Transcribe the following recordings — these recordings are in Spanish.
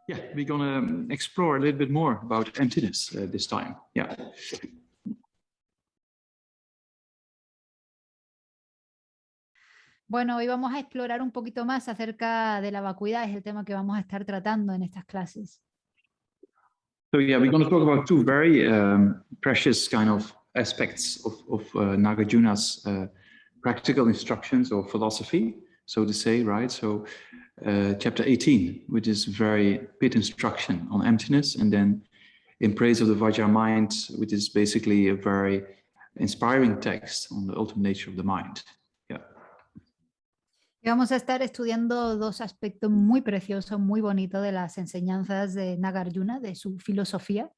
Yeah, we're going to explore a little bit more about emptiness this time. Yeah. Bueno, hoy vamos a explorar un poquito más acerca de la vacuidad, es el tema que vamos a estar tratando en estas clases. So yeah, we're going to talk about two very precious kind of aspects of Nagarjuna's practical instructions or philosophy, so to say, right? So chapter 18, which is very bit instruction on emptiness, and then in praise of the Vajra mind, which is basically a very inspiring text on the ultimate nature of the mind. Yeah. Y vamos a estar estudiando dos aspectos muy preciosos, muy bonitos de las enseñanzas de Nagarjuna, de su filosofía.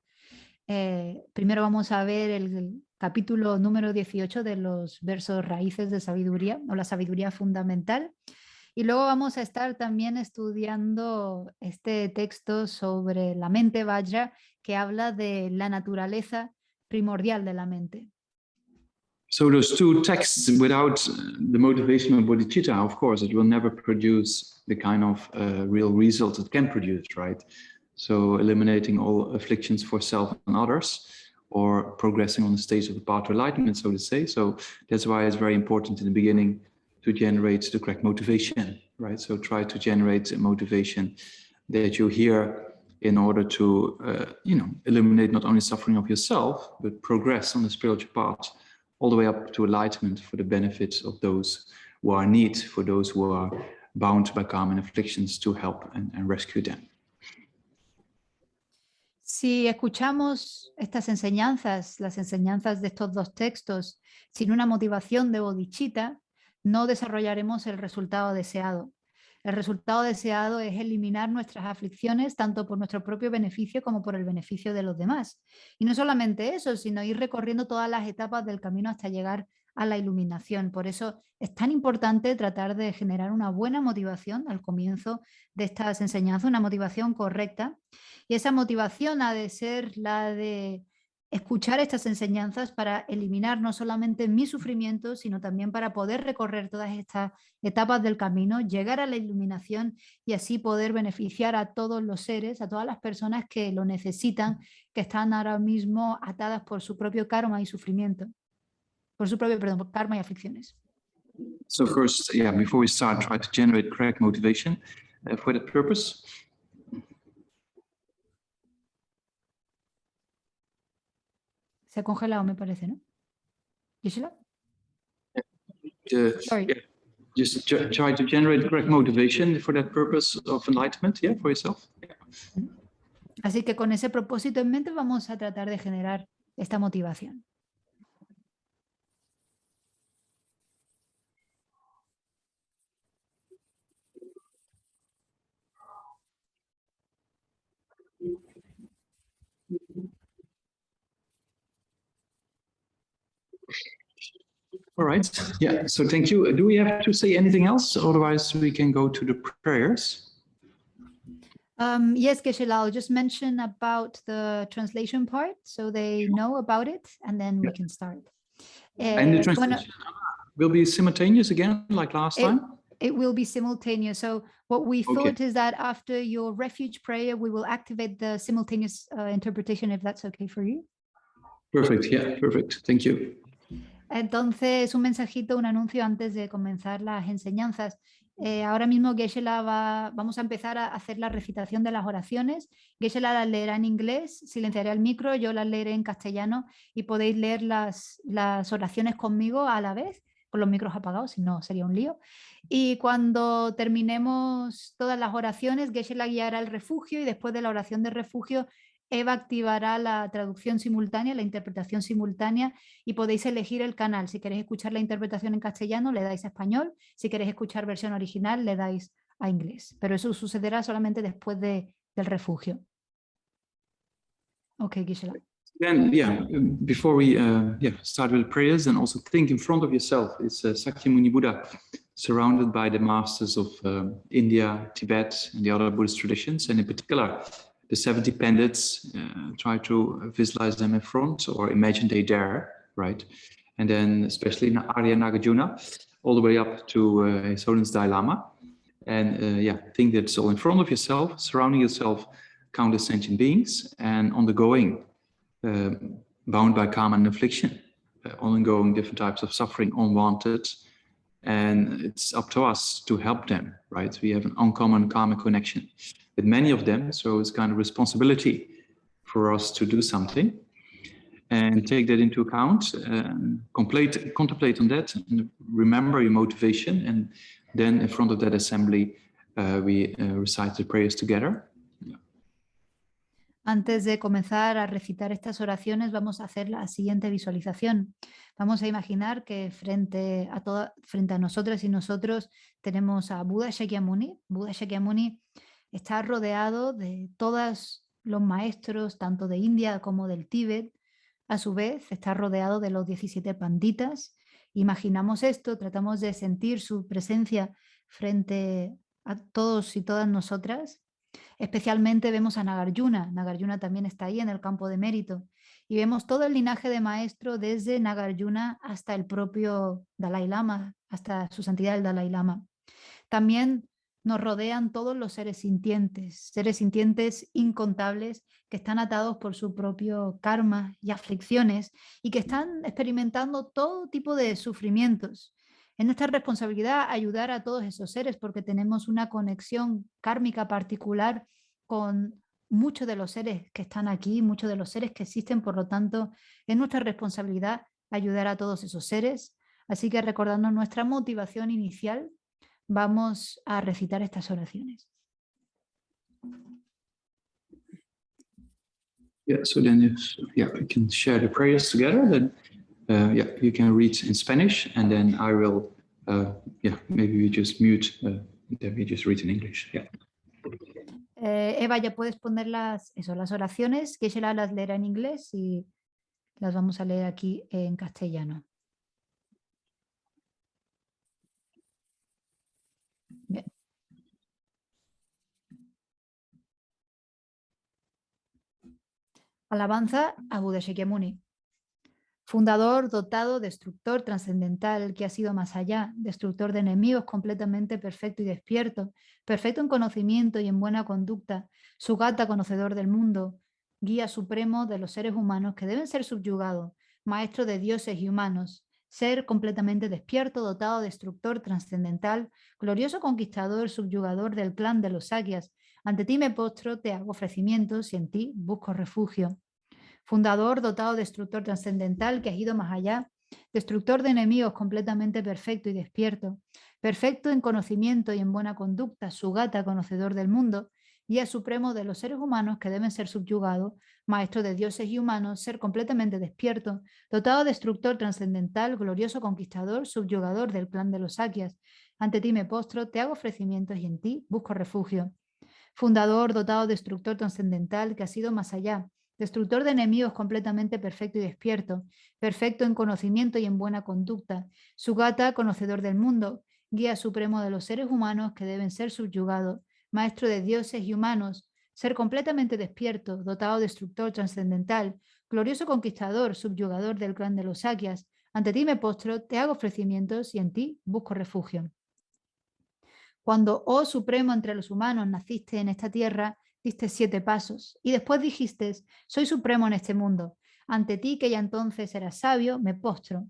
Primero vamos a ver el capítulo número 18 de los versos raíces de sabiduría, o la sabiduría fundamental. Y luego vamos a estar también estudiando este texto sobre la mente Vajra, que habla de la naturaleza primordial de la mente. So those two texts, without the motivation of bodhicitta, of course, it will never produce the kind of real result it can produce, right? So eliminating all afflictions for self and others, or progressing on the stage of the path to enlightenment, so to say. So that's why it's very important in the beginning to generate the correct motivation, right? So try to generate a motivation that you hear in order to, eliminate not only suffering of yourself, but progress on the spiritual path all the way up to enlightenment for the benefit of those who are in need, for those who are bound by karma and afflictions, to help and rescue them. Si escuchamos estas enseñanzas, las enseñanzas de estos dos textos, sin una motivación de bodhicitta, no desarrollaremos el resultado deseado. El resultado deseado es eliminar nuestras aflicciones tanto por nuestro propio beneficio como por el beneficio de los demás. Y no solamente eso, sino ir recorriendo todas las etapas del camino hasta llegar a la iluminación. Por eso es tan importante tratar de generar una buena motivación al comienzo de estas enseñanzas, una motivación correcta. Y esa motivación ha de ser la de escuchar estas enseñanzas para eliminar no solamente mi sufrimiento, sino también para poder recorrer todas estas etapas del camino, llegar a la iluminación y así poder beneficiar a todos los seres, a todas las personas que lo necesitan, que están ahora mismo atadas por su propio karma y sufrimiento, por su propio, perdón, karma y aflicciones. So first, before we start, try to generate correct motivation for that purpose. Se ha congelado, me parece, ¿no? Gisela? Sorry. Yeah. Just try to generate correct motivation for that purpose of enlightenment, for yourself. Así que con ese propósito en mente vamos a tratar de generar esta motivación. All right. Yeah. So thank you. Do we have to say anything else? Otherwise, we can go to the prayers. Yes, Geshe-la, I'll just mention about the translation part so they know about it, and then we can start. And the translation will be simultaneous again, like last time? It will be simultaneous. So what we thought is that after your refuge prayer, we will activate the simultaneous interpretation, if that's okay for you. Perfect. Yeah, perfect. Thank you. Entonces, un mensajito, un anuncio antes de comenzar las enseñanzas. Ahora mismo Geshe-la vamos a empezar a hacer la recitación de las oraciones. Geshe-la las leerá en inglés, silenciaré el micro, yo las leeré en castellano y podéis leer las oraciones conmigo a la vez, con los micros apagados, si no sería un lío. Y cuando terminemos todas las oraciones, Geshe-la guiará el refugio y después de la oración de refugio, Eva activará la traducción simultánea, la interpretación simultánea y podéis elegir el canal. Si queréis escuchar la interpretación en castellano, le dais a español. Si queréis escuchar versión original, le dais a inglés. Pero eso sucederá solamente después del refugio. Okay, Gisela. Then, before we start with the prayers, and also think in front of yourself is Sakyamuni Buddha, surrounded by the masters of India, Tibet, and the other Buddhist traditions, and in particular, the 70 pandits. Try to visualize them in front or imagine they there, right? And then especially Arya Nagarjuna, all the way up to His Holiness Dalai Lama. And yeah, think that's all in front of yourself, surrounding yourself, countless sentient beings, and on the going, bound by karma and affliction, ongoing different types of suffering, unwanted, and it's up to us to help them, right? We have an uncommon karmic connection with many of them, so it's kind of responsibility for us to do something and take that into account, contemplate on that, and remember your motivation, and then in front of that assembly, we recite the prayers together. Yeah. Antes de comenzar a recitar estas oraciones, vamos a hacer la siguiente visualización. Vamos a imaginar que frente a nosotras y nosotros tenemos a Buda Shakyamuni. Buda Shakyamuni está rodeado de todos los maestros, tanto de India como del Tíbet. A su vez, está rodeado de los 17 panditas. Imaginamos esto, tratamos de sentir su presencia frente a todos y todas nosotras. Especialmente vemos a Nagarjuna. Nagarjuna también está ahí en el campo de mérito. Y vemos todo el linaje de maestro desde Nagarjuna hasta el propio Dalai Lama, hasta su santidad el Dalai Lama. También nos rodean todos los seres sintientes incontables que están atados por su propio karma y aflicciones y que están experimentando todo tipo de sufrimientos. Es nuestra responsabilidad ayudar a todos esos seres porque tenemos una conexión kármica particular con muchos de los seres que están aquí, muchos de los seres que existen, por lo tanto, es nuestra responsabilidad ayudar a todos esos seres. Así que recordando nuestra motivación inicial, vamos a recitar estas oraciones. Yeah, so then we can share the prayers together. Then you can read in Spanish, and then I will maybe we just mute. Then we just read in English. Yeah. Eva, ya puedes poner las oraciones, que ella las leerá en inglés y las vamos a leer aquí en castellano. Bien. Alabanza a Buda Shakyamuni. Fundador, dotado, destructor, trascendental, que ha sido más allá, destructor de enemigos, completamente perfecto y despierto, perfecto en conocimiento y en buena conducta, Sugata, conocedor del mundo, guía supremo de los seres humanos que deben ser subjugados, maestro de dioses y humanos, ser completamente despierto, dotado, destructor, trascendental, glorioso conquistador, subyugador del clan de los Sakyas. Ante ti me postro, te hago ofrecimientos y en ti busco refugio. Fundador, dotado, destructor trascendental, que has ido más allá, destructor de enemigos, completamente perfecto y despierto, perfecto en conocimiento y en buena conducta, Sugata, conocedor del mundo, guía supremo de los seres humanos que deben ser subyugados, maestro de dioses y humanos, ser completamente despierto, dotado, destructor trascendental, glorioso conquistador, subyugador del clan de los Sakyas. Ante ti me postro, te hago ofrecimientos y en ti busco refugio. Fundador, dotado, destructor trascendental, que has ido más allá, destructor de enemigos, completamente perfecto y despierto, perfecto en conocimiento y en buena conducta, Sugata, conocedor del mundo, guía supremo de los seres humanos que deben ser subyugados, maestro de dioses y humanos, ser completamente despierto, dotado, destructor trascendental, glorioso conquistador, subyugador del clan de los Sakyas. Ante ti me postro, te hago ofrecimientos y en ti busco refugio. Cuando, oh supremo entre los humanos, naciste en esta tierra, diste 7 pasos y después dijiste, soy supremo en este mundo. Ante ti, que ya entonces eras sabio, me postro.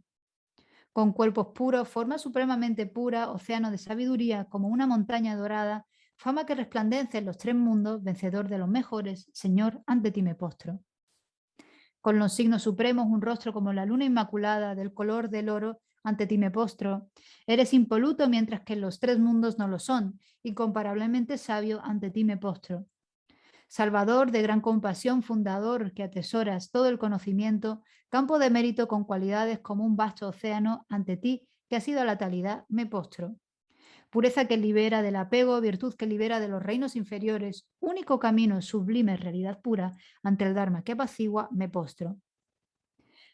Con cuerpos puros, forma supremamente pura, océano de sabiduría, como una montaña dorada, fama que resplandece en los 3 mundos, vencedor de los mejores, Señor, ante ti me postro. Con los signos supremos, un rostro como la luna inmaculada, del color del oro, ante ti me postro. Eres impoluto mientras que los 3 mundos no lo son, incomparablemente sabio, ante ti me postro. Salvador de gran compasión, fundador que atesoras todo el conocimiento, campo de mérito con cualidades como un vasto océano, ante ti, que has sido la talidad, me postro. Pureza que libera del apego, virtud que libera de los reinos inferiores, único camino, sublime realidad pura, ante el Dharma que apacigua, me postro.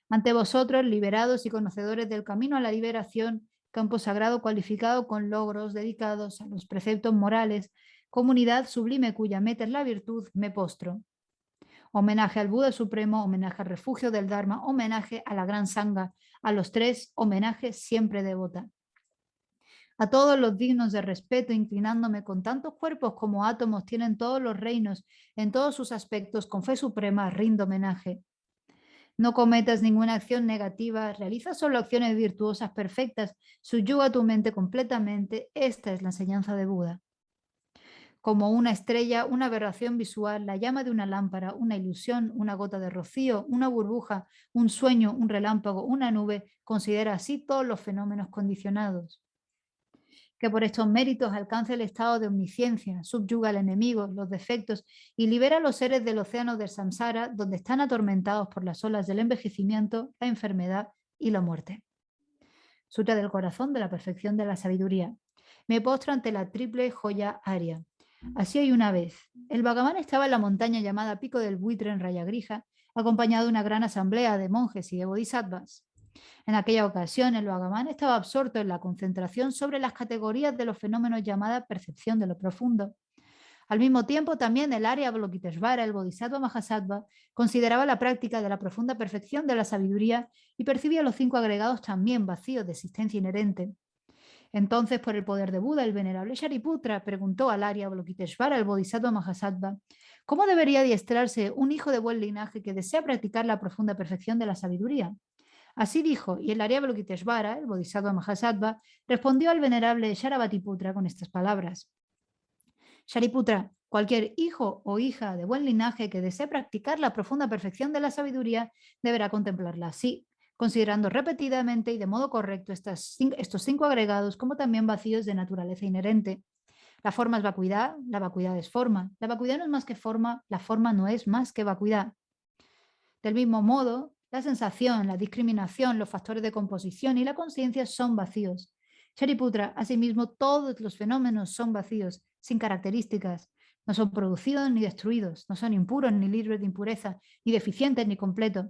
Ante vosotros, liberados y conocedores del camino a la liberación, campo sagrado cualificado con logros dedicados a los preceptos morales, comunidad sublime cuya meta es la virtud, me postro. Homenaje al Buda Supremo, homenaje al refugio del Dharma, homenaje a la Gran Sangha, a los 3, homenaje siempre devota. a todos los dignos de respeto, inclinándome con tantos cuerpos como átomos tienen todos los reinos, en todos sus aspectos, con fe suprema, rindo homenaje. No cometas ninguna acción negativa, realiza solo acciones virtuosas perfectas, subyuga tu mente completamente. Esta es la enseñanza de Buda. Como una estrella, una aberración visual, la llama de una lámpara, una ilusión, una gota de rocío, una burbuja, un sueño, un relámpago, una nube, considera así todos los fenómenos condicionados. Que por estos méritos alcance el estado de omnisciencia, subyuga al enemigo, los defectos y libera a los seres del océano del samsara, donde están atormentados por las olas del envejecimiento, la enfermedad y la muerte. Sutra del corazón de la perfección de la sabiduría. Me postro ante la triple joya Arya. Así hay una vez. El Bhagavan estaba en la montaña llamada Pico del Buitre en Rayagrija, acompañado de una gran asamblea de monjes y de bodhisattvas. En aquella ocasión, el Bhagavan estaba absorto en la concentración sobre las categorías de los fenómenos llamada percepción de lo profundo. Al mismo tiempo, también el Arya Avalokiteshvara, el Bodhisattva Mahasattva, consideraba la práctica de la profunda perfección de la sabiduría y percibía los 5 agregados también vacíos de existencia inherente. Entonces, por el poder de Buda, el venerable Shariputra preguntó al Arya Avalokiteshvara, el Bodhisattva Mahasattva, ¿cómo debería adiestrarse un hijo de buen linaje que desea practicar la profunda perfección de la sabiduría? Así dijo, y el Arya Avalokiteshvara, el Bodhisattva Mahasattva, respondió al venerable Sharavatipura con estas palabras. Shariputra, cualquier hijo o hija de buen linaje que desee practicar la profunda perfección de la sabiduría deberá contemplarla así, considerando repetidamente y de modo correcto estos 5 agregados como también vacíos de naturaleza inherente. La forma es vacuidad, la vacuidad es forma. La vacuidad no es más que forma, la forma no es más que vacuidad. Del mismo modo, la sensación, la discriminación, los factores de composición y la conciencia son vacíos. Shariputra, asimismo, todos los fenómenos son vacíos, sin características. No son producidos ni destruidos, no son impuros ni libres de impureza, ni deficientes ni completos.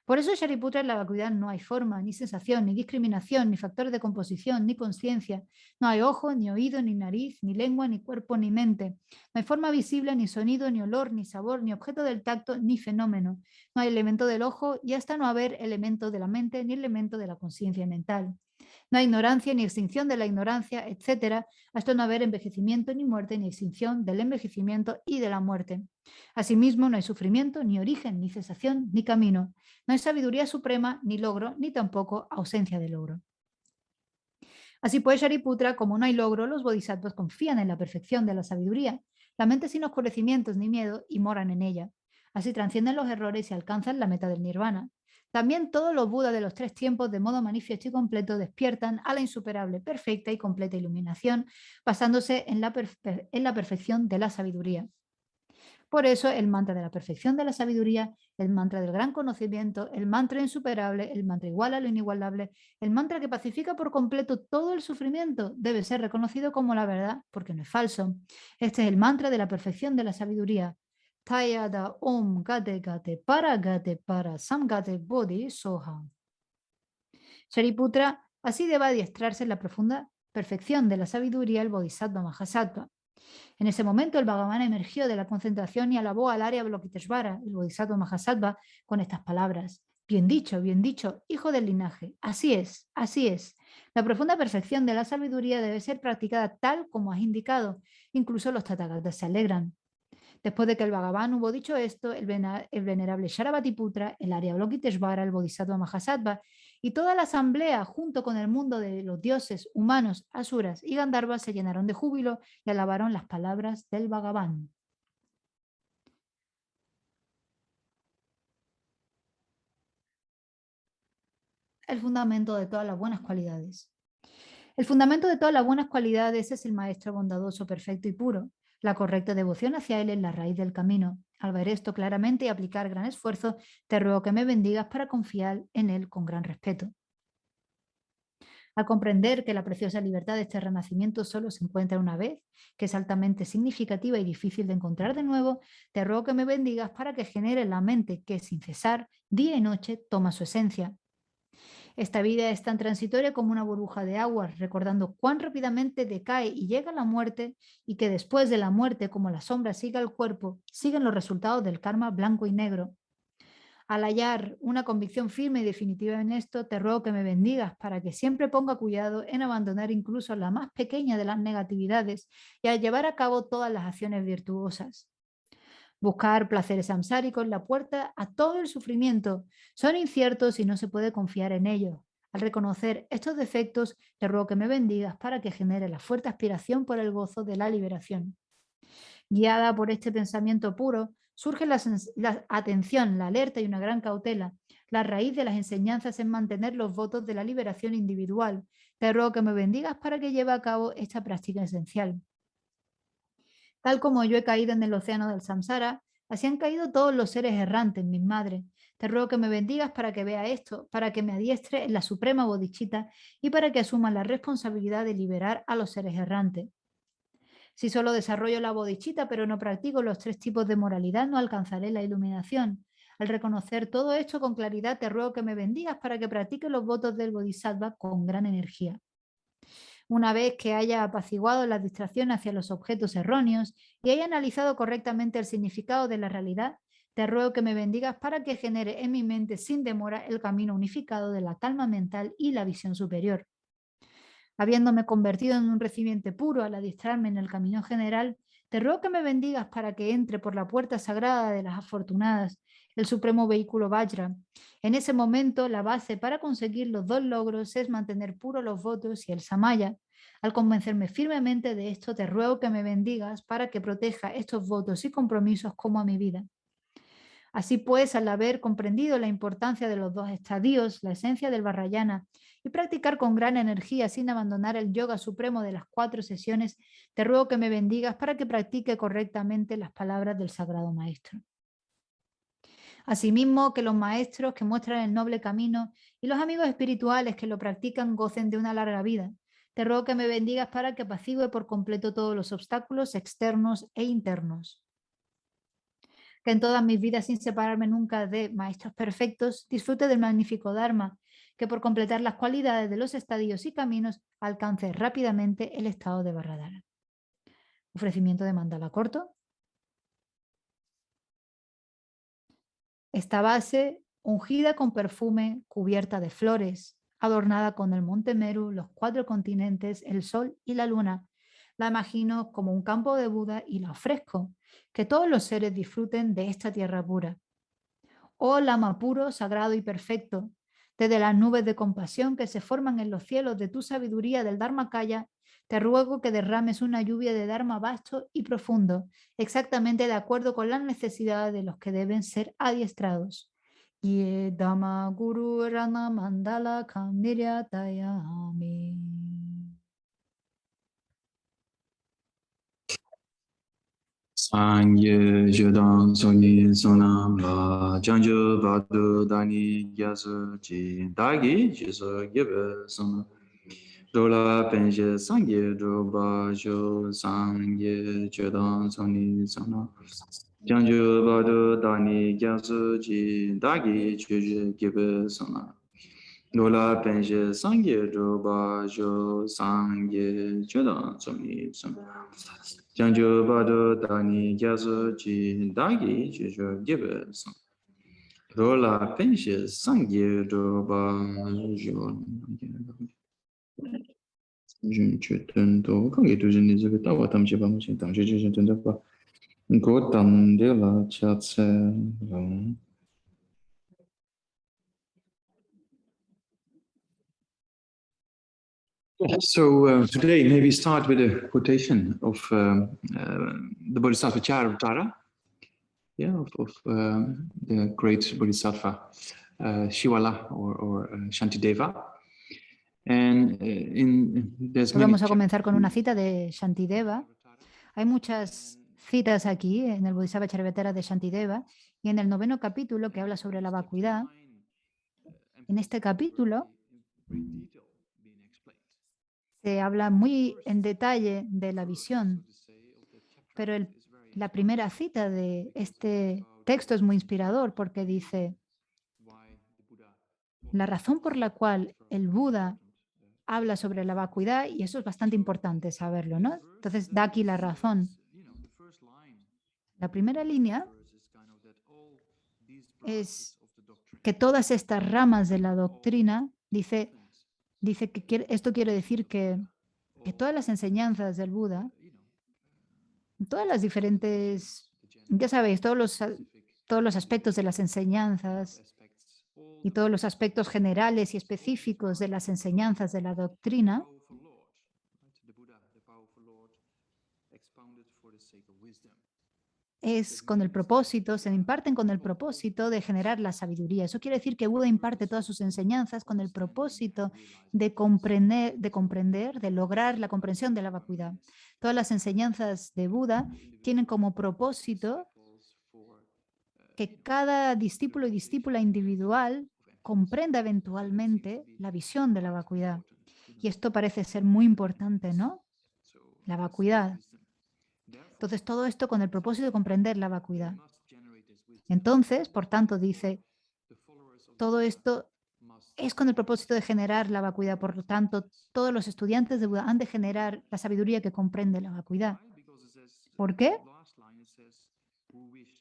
Por eso, Shariputra, en la vacuidad no hay forma, ni sensación, ni discriminación, ni factores de composición, ni conciencia. No hay ojo, ni oído, ni nariz, ni lengua, ni cuerpo, ni mente. No hay forma visible, ni sonido, ni olor, ni sabor, ni objeto del tacto, ni fenómeno. No hay elemento del ojo y hasta no haber elemento de la mente ni elemento de la conciencia mental. No hay ignorancia ni extinción de la ignorancia, etc., hasta no haber envejecimiento ni muerte ni extinción del envejecimiento y de la muerte. Asimismo, no hay sufrimiento, ni origen, ni cesación, ni camino. No hay sabiduría suprema, ni logro, ni tampoco ausencia de logro. Así pues, Shariputra, como no hay logro, los bodhisattvas confían en la perfección de la sabiduría, la mente sin oscurecimientos ni miedo y moran en ella. Así transcienden los errores y alcanzan la meta del nirvana. También todos los budas de los 3 tiempos, de modo manifiesto y completo, despiertan a la insuperable, perfecta y completa iluminación, basándose en la perfección de la sabiduría. Por eso el mantra de la perfección de la sabiduría, el mantra del gran conocimiento, el mantra insuperable, el mantra igual a lo inigualable, el mantra que pacifica por completo todo el sufrimiento, debe ser reconocido como la verdad porque no es falso. Este es el mantra de la perfección de la sabiduría. Tayada Om Gate Gate para Samgate Bodhi Soha. Shariputra así debe adiestrarse en la profunda perfección de la sabiduría el Bodhisattva Mahasattva. En ese momento el Bhagavan emergió de la concentración y alabó al Arya Avalokiteshvara, el Bodhisattva Mahasattva, con estas palabras. Bien dicho, hijo del linaje. Así es, así es. La profunda perfección de la sabiduría debe ser practicada tal como has indicado. Incluso los Tathagatas se alegran. Después de que el Bhagavan hubo dicho esto, el venerable Sharavatipura, el Arya Avalokiteshvara, el Bodhisattva Mahasattva y toda la asamblea, junto con el mundo de los dioses, humanos, asuras y gandharvas, se llenaron de júbilo y alabaron las palabras del Bhagavan. El fundamento de todas las buenas cualidades. El fundamento de todas las buenas cualidades es el Maestro bondadoso, perfecto y puro. La correcta devoción hacia Él es la raíz del camino. Al ver esto claramente y aplicar gran esfuerzo, te ruego que me bendigas para confiar en Él con gran respeto. Al comprender que la preciosa libertad de este renacimiento solo se encuentra una vez, que es altamente significativa y difícil de encontrar de nuevo, te ruego que me bendigas para que genere la mente que sin cesar, día y noche, toma su esencia. Esta vida es tan transitoria como una burbuja de agua, recordando cuán rápidamente decae y llega la muerte, y que después de la muerte, como la sombra sigue al cuerpo, siguen los resultados del karma blanco y negro. Al hallar una convicción firme y definitiva en esto, te ruego que me bendigas para que siempre ponga cuidado en abandonar incluso la más pequeña de las negatividades y a llevar a cabo todas las acciones virtuosas. Buscar placeres samsáricos, la puerta a todo el sufrimiento. Son inciertos y no se puede confiar en ellos. Al reconocer estos defectos, te ruego que me bendigas para que genere la fuerte aspiración por el gozo de la liberación. Guiada por este pensamiento puro, surge la atención, la alerta y una gran cautela. La raíz de las enseñanzas es mantener los votos de la liberación individual. Te ruego que me bendigas para que lleve a cabo esta práctica esencial. Tal como yo he caído en el océano del samsara, así han caído todos los seres errantes, mis madres. Te ruego que me bendigas para que vea esto, para que me adiestre en la suprema bodhichitta y para que asuma la responsabilidad de liberar a los seres errantes. Si solo desarrollo la bodhichitta pero no practico los 3 tipos de moralidad, no alcanzaré la iluminación. Al reconocer todo esto con claridad, te ruego que me bendigas para que practique los votos del bodhisattva con gran energía. Una vez que haya apaciguado la distracción hacia los objetos erróneos y haya analizado correctamente el significado de la realidad, te ruego que me bendigas para que genere en mi mente sin demora el camino unificado de la calma mental y la visión superior. Habiéndome convertido en un recipiente puro al adiestrarme en el camino general, te ruego que me bendigas para que entre por la puerta sagrada de las afortunadas, el supremo vehículo Vajra. En ese momento, la base para conseguir los 2 logros es mantener puros los votos y el samaya. Al convencerme firmemente de esto, te ruego que me bendigas para que proteja estos votos y compromisos como a mi vida. Así pues, al haber comprendido la importancia de los 2 estadios, la esencia del Vajrayana, y practicar con gran energía sin abandonar el yoga supremo de las 4 sesiones, te ruego que me bendigas para que practique correctamente las palabras del Sagrado Maestro. Asimismo, que los maestros que muestran el noble camino y los amigos espirituales que lo practican gocen de una larga vida. Te ruego que me bendigas para que apacigüe por completo todos los obstáculos externos e internos. Que en todas mis vidas, sin separarme nunca de maestros perfectos, disfrute del magnífico Dharma, que por completar las cualidades de los estadios y caminos alcance rápidamente el estado de Vajradhara. Ofrecimiento de mandala corto. Esta base, ungida con perfume, cubierta de flores, adornada con el monte Meru, los 4 continentes, el sol y la luna, la imagino como un campo de Buda y la ofrezco, que todos los seres disfruten de esta tierra pura. Oh Lama puro, sagrado y perfecto, desde las nubes de compasión que se forman en los cielos de tu sabiduría del Dharmakaya, te ruego que derrames una lluvia de Dharma vasto y profundo, exactamente de acuerdo con las necesidades de los que deben ser adiestrados. Ye Dhamma Guru Rana Mandala Kamiryatayami. Sangye Jodang Soni Sonam La Janjo Vadu Dani Gyasu Ji Dagi Jiso Gebe Sona Dola Penje Sangye Droba Jo Sangye Jodang Soni Sonam Janjo Vadu Dani Gyasu Ji Dagi Jiso Gebe Sona Dola Penje Sangye Droba Jo Sangye Jodang Soni Sonam Janjo Bado Dani Gyazo Ji Dagi Jijo Gibes Rola Penshi Sangye Doba Jo Jun Chuten Do Kangi Dujin Nizuki Tawa Tamchi Bamushin Tamchi Jijin Tundapa Go Tam De La Chatse Rang. So today maybe start with a quotation of the Bodhisattva Charvatara. Yeah, of the great Bodhisattva Shivala or Shantideva. And Vamos a comenzar con una cita de Shantideva. Hay muchas citas aquí en el Bodhisattva Charvatara de Shantideva y en el 9º capítulo que habla sobre la vacuidad. En este capítulo se habla muy en detalle de la visión, pero la primera cita de este texto es muy inspirador porque dice: la razón por la cual el Buda habla sobre la vacuidad, y eso es bastante importante saberlo, ¿no? Entonces da aquí la razón. La primera línea es que todas estas ramas de la doctrina, dice que esto quiere decir que todas las enseñanzas del Buda, todas las diferentes, ya sabéis, todos los aspectos de las enseñanzas y todos los aspectos generales y específicos de las enseñanzas de la doctrina, es con el propósito, se imparten con el propósito de generar la sabiduría. Eso quiere decir que Buda imparte todas sus enseñanzas con el propósito de comprender, de lograr la comprensión de la vacuidad. Todas las enseñanzas de Buda tienen como propósito que cada discípulo y discípula individual comprenda eventualmente la visión de la vacuidad. Y esto parece ser muy importante, ¿no? La vacuidad. Entonces, todo esto con el propósito de comprender la vacuidad. Entonces, por tanto, dice, todo esto es con el propósito de generar la vacuidad. Por lo tanto, todos los estudiantes de Buda han de generar la sabiduría que comprende la vacuidad. ¿Por qué?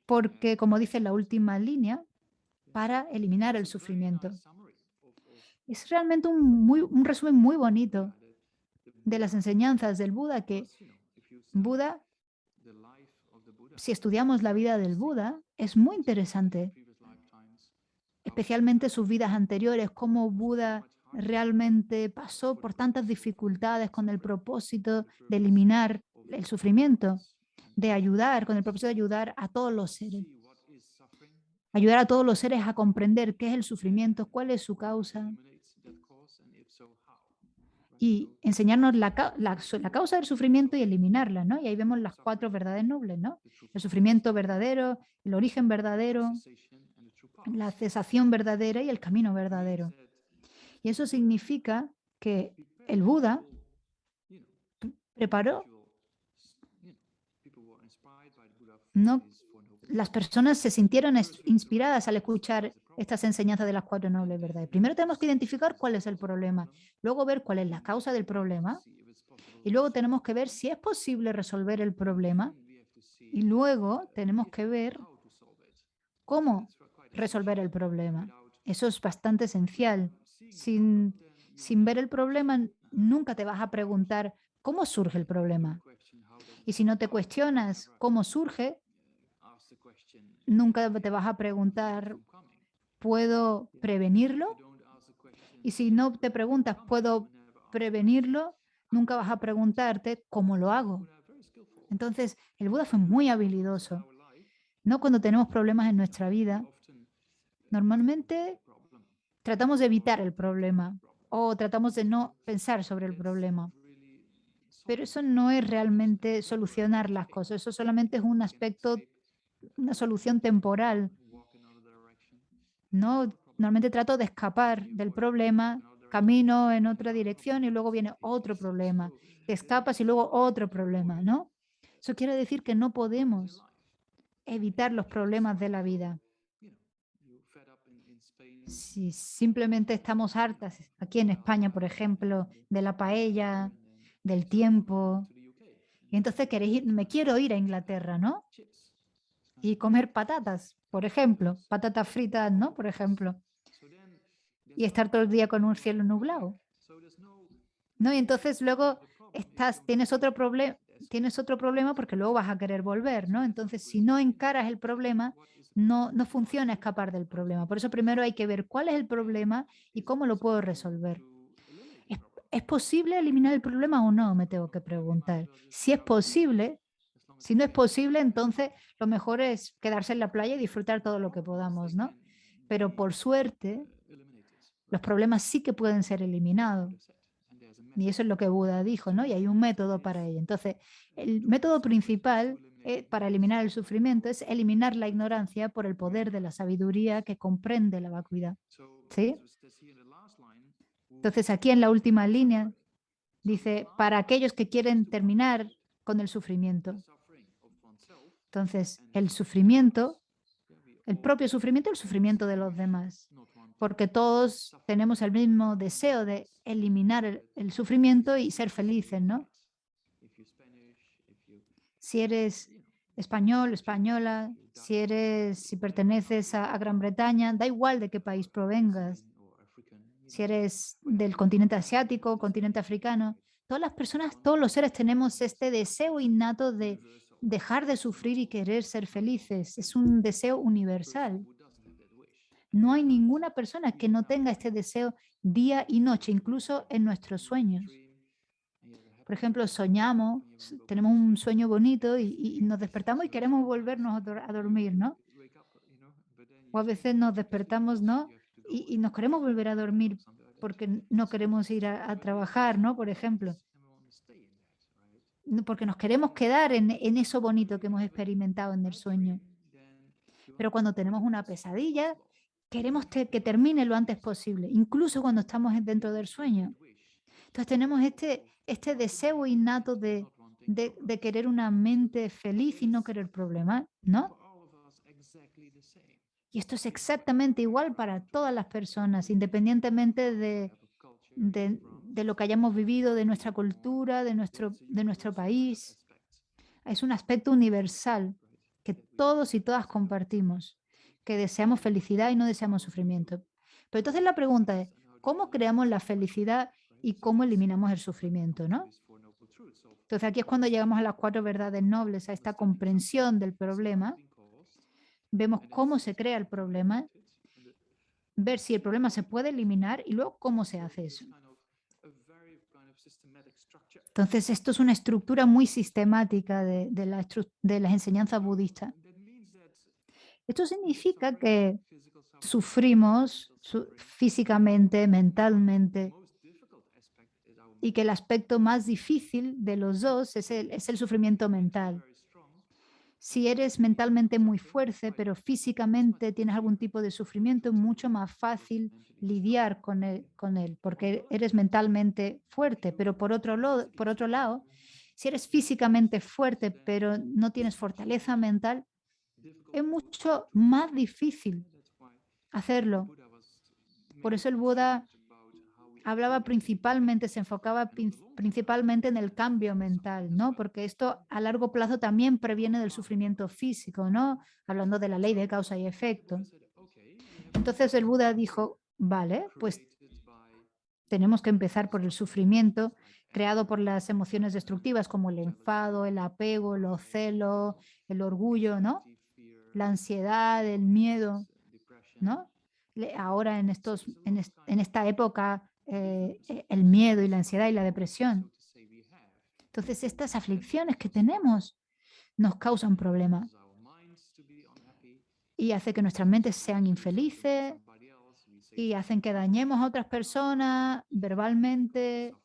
Porque, como dice la última línea, para eliminar el sufrimiento. Es realmente un resumen muy bonito de las enseñanzas del Buda, que Buda, si estudiamos la vida del Buda, es muy interesante, especialmente sus vidas anteriores, cómo Buda realmente pasó por tantas dificultades con el propósito de eliminar el sufrimiento, de ayudar, con el propósito de ayudar a todos los seres. Ayudar a todos los seres a comprender qué es el sufrimiento, cuál es su causa, y enseñarnos la causa del sufrimiento y eliminarla, ¿no? Y ahí vemos las 4 verdades nobles, ¿no? El sufrimiento verdadero, el origen verdadero, la cesación verdadera y el camino verdadero. Y eso significa que el Buda preparó, no, las personas se sintieron inspiradas al escuchar estas enseñanzas de las 4 nobles verdades. Primero tenemos que identificar cuál es el problema, luego ver cuál es la causa del problema, y luego tenemos que ver si es posible resolver el problema, y luego tenemos que ver cómo resolver el problema. Eso es bastante esencial. Sin ver el problema, nunca te vas a preguntar cómo surge el problema. Y si no te cuestionas cómo surge, nunca te vas a preguntar, ¿puedo prevenirlo? Y si no te preguntas, ¿puedo prevenirlo? Nunca vas a preguntarte, ¿cómo lo hago? Entonces, el Buda fue muy habilidoso. No cuando tenemos problemas en nuestra vida, normalmente tratamos de evitar el problema o tratamos de no pensar sobre el problema. Pero eso no es realmente solucionar las cosas, eso solamente es un aspecto, una solución temporal. No, normalmente trato de escapar del problema, camino en otra dirección y luego viene otro problema. Te escapas y luego otro problema, ¿no? Eso quiere decir que no podemos evitar los problemas de la vida. Si simplemente estamos hartas, aquí en España, por ejemplo, de la paella, del tiempo, y entonces me quiero ir a Inglaterra, ¿no? Y comer patatas, por ejemplo, patatas fritas, ¿no? Por ejemplo, y estar todo el día con un cielo nublado, ¿no? Y entonces luego tienes otro problema porque luego vas a querer volver, ¿no? Entonces, si no encaras el problema, no funciona escapar del problema. Por eso primero hay que ver cuál es el problema y cómo lo puedo resolver. ¿Es posible eliminar el problema o no? Me tengo que preguntar. Si es posible, si no es posible, entonces lo mejor es quedarse en la playa y disfrutar todo lo que podamos, ¿no? Pero por suerte, los problemas sí que pueden ser eliminados. Y eso es lo que Buda dijo, ¿no? Y hay un método para ello. Entonces, el método principal para eliminar el sufrimiento es eliminar la ignorancia por el poder de la sabiduría que comprende la vacuidad. ¿Sí? Entonces, aquí en la última línea dice, para aquellos que quieren terminar con el sufrimiento. Entonces, el sufrimiento, el propio sufrimiento, el sufrimiento de los demás. Porque todos tenemos el mismo deseo de eliminar el sufrimiento y ser felices, ¿no? Si eres español, española, si perteneces a Gran Bretaña, da igual de qué país provengas, si eres del continente asiático, continente africano, todas las personas, todos los seres tenemos este deseo innato de dejar de sufrir y querer ser felices. Es un deseo universal. No hay ninguna persona que no tenga este deseo día y noche, incluso en nuestros sueños. Por ejemplo, soñamos, tenemos un sueño bonito y nos despertamos y queremos volvernos a dormir, ¿no? O a veces nos despertamos, ¿no? Y nos queremos volver a dormir porque no queremos ir a trabajar, ¿no? Por ejemplo, porque nos queremos quedar en eso bonito que hemos experimentado en el sueño. Pero cuando tenemos una pesadilla, queremos que termine lo antes posible, incluso cuando estamos dentro del sueño. Entonces tenemos este deseo innato de querer una mente feliz y no querer problemas, ¿no? Y esto es exactamente igual para todas las personas, independientemente de lo que hayamos vivido, de nuestra cultura, de nuestro país. Es un aspecto universal que todos y todas compartimos, que deseamos felicidad y no deseamos sufrimiento. Pero entonces la pregunta es, ¿cómo creamos la felicidad y cómo eliminamos el sufrimiento, ¿no? Entonces aquí es cuando llegamos a las 4 verdades nobles, a esta comprensión del problema. Vemos cómo se crea el problema, ver si el problema se puede eliminar y luego cómo se hace eso. Entonces, esto es una estructura muy sistemática de las enseñanzas budistas. Esto significa que sufrimos físicamente, mentalmente, y que el aspecto más difícil de los dos es el sufrimiento mental. Si eres mentalmente muy fuerte, pero físicamente tienes algún tipo de sufrimiento, es mucho más fácil lidiar con él, porque eres mentalmente fuerte. Pero por otro lado, si eres físicamente fuerte, pero no tienes fortaleza mental, es mucho más difícil hacerlo. Por eso el Buda hablaba principalmente, se enfocaba principalmente en el cambio mental, ¿no? Porque esto a largo plazo también previene del sufrimiento físico, ¿no? Hablando de la ley de causa y efecto. Entonces el Buda dijo, vale, pues tenemos que empezar por el sufrimiento creado por las emociones destructivas como el enfado, el apego, los celos, el orgullo, ¿no? La ansiedad, el miedo, ¿no? Ahora en esta época el miedo y la ansiedad y la depresión. Entonces estas aflicciones que tenemos nos causan problemas y hace que nuestras mentes sean infelices y hacen que dañemos a otras personas verbalmente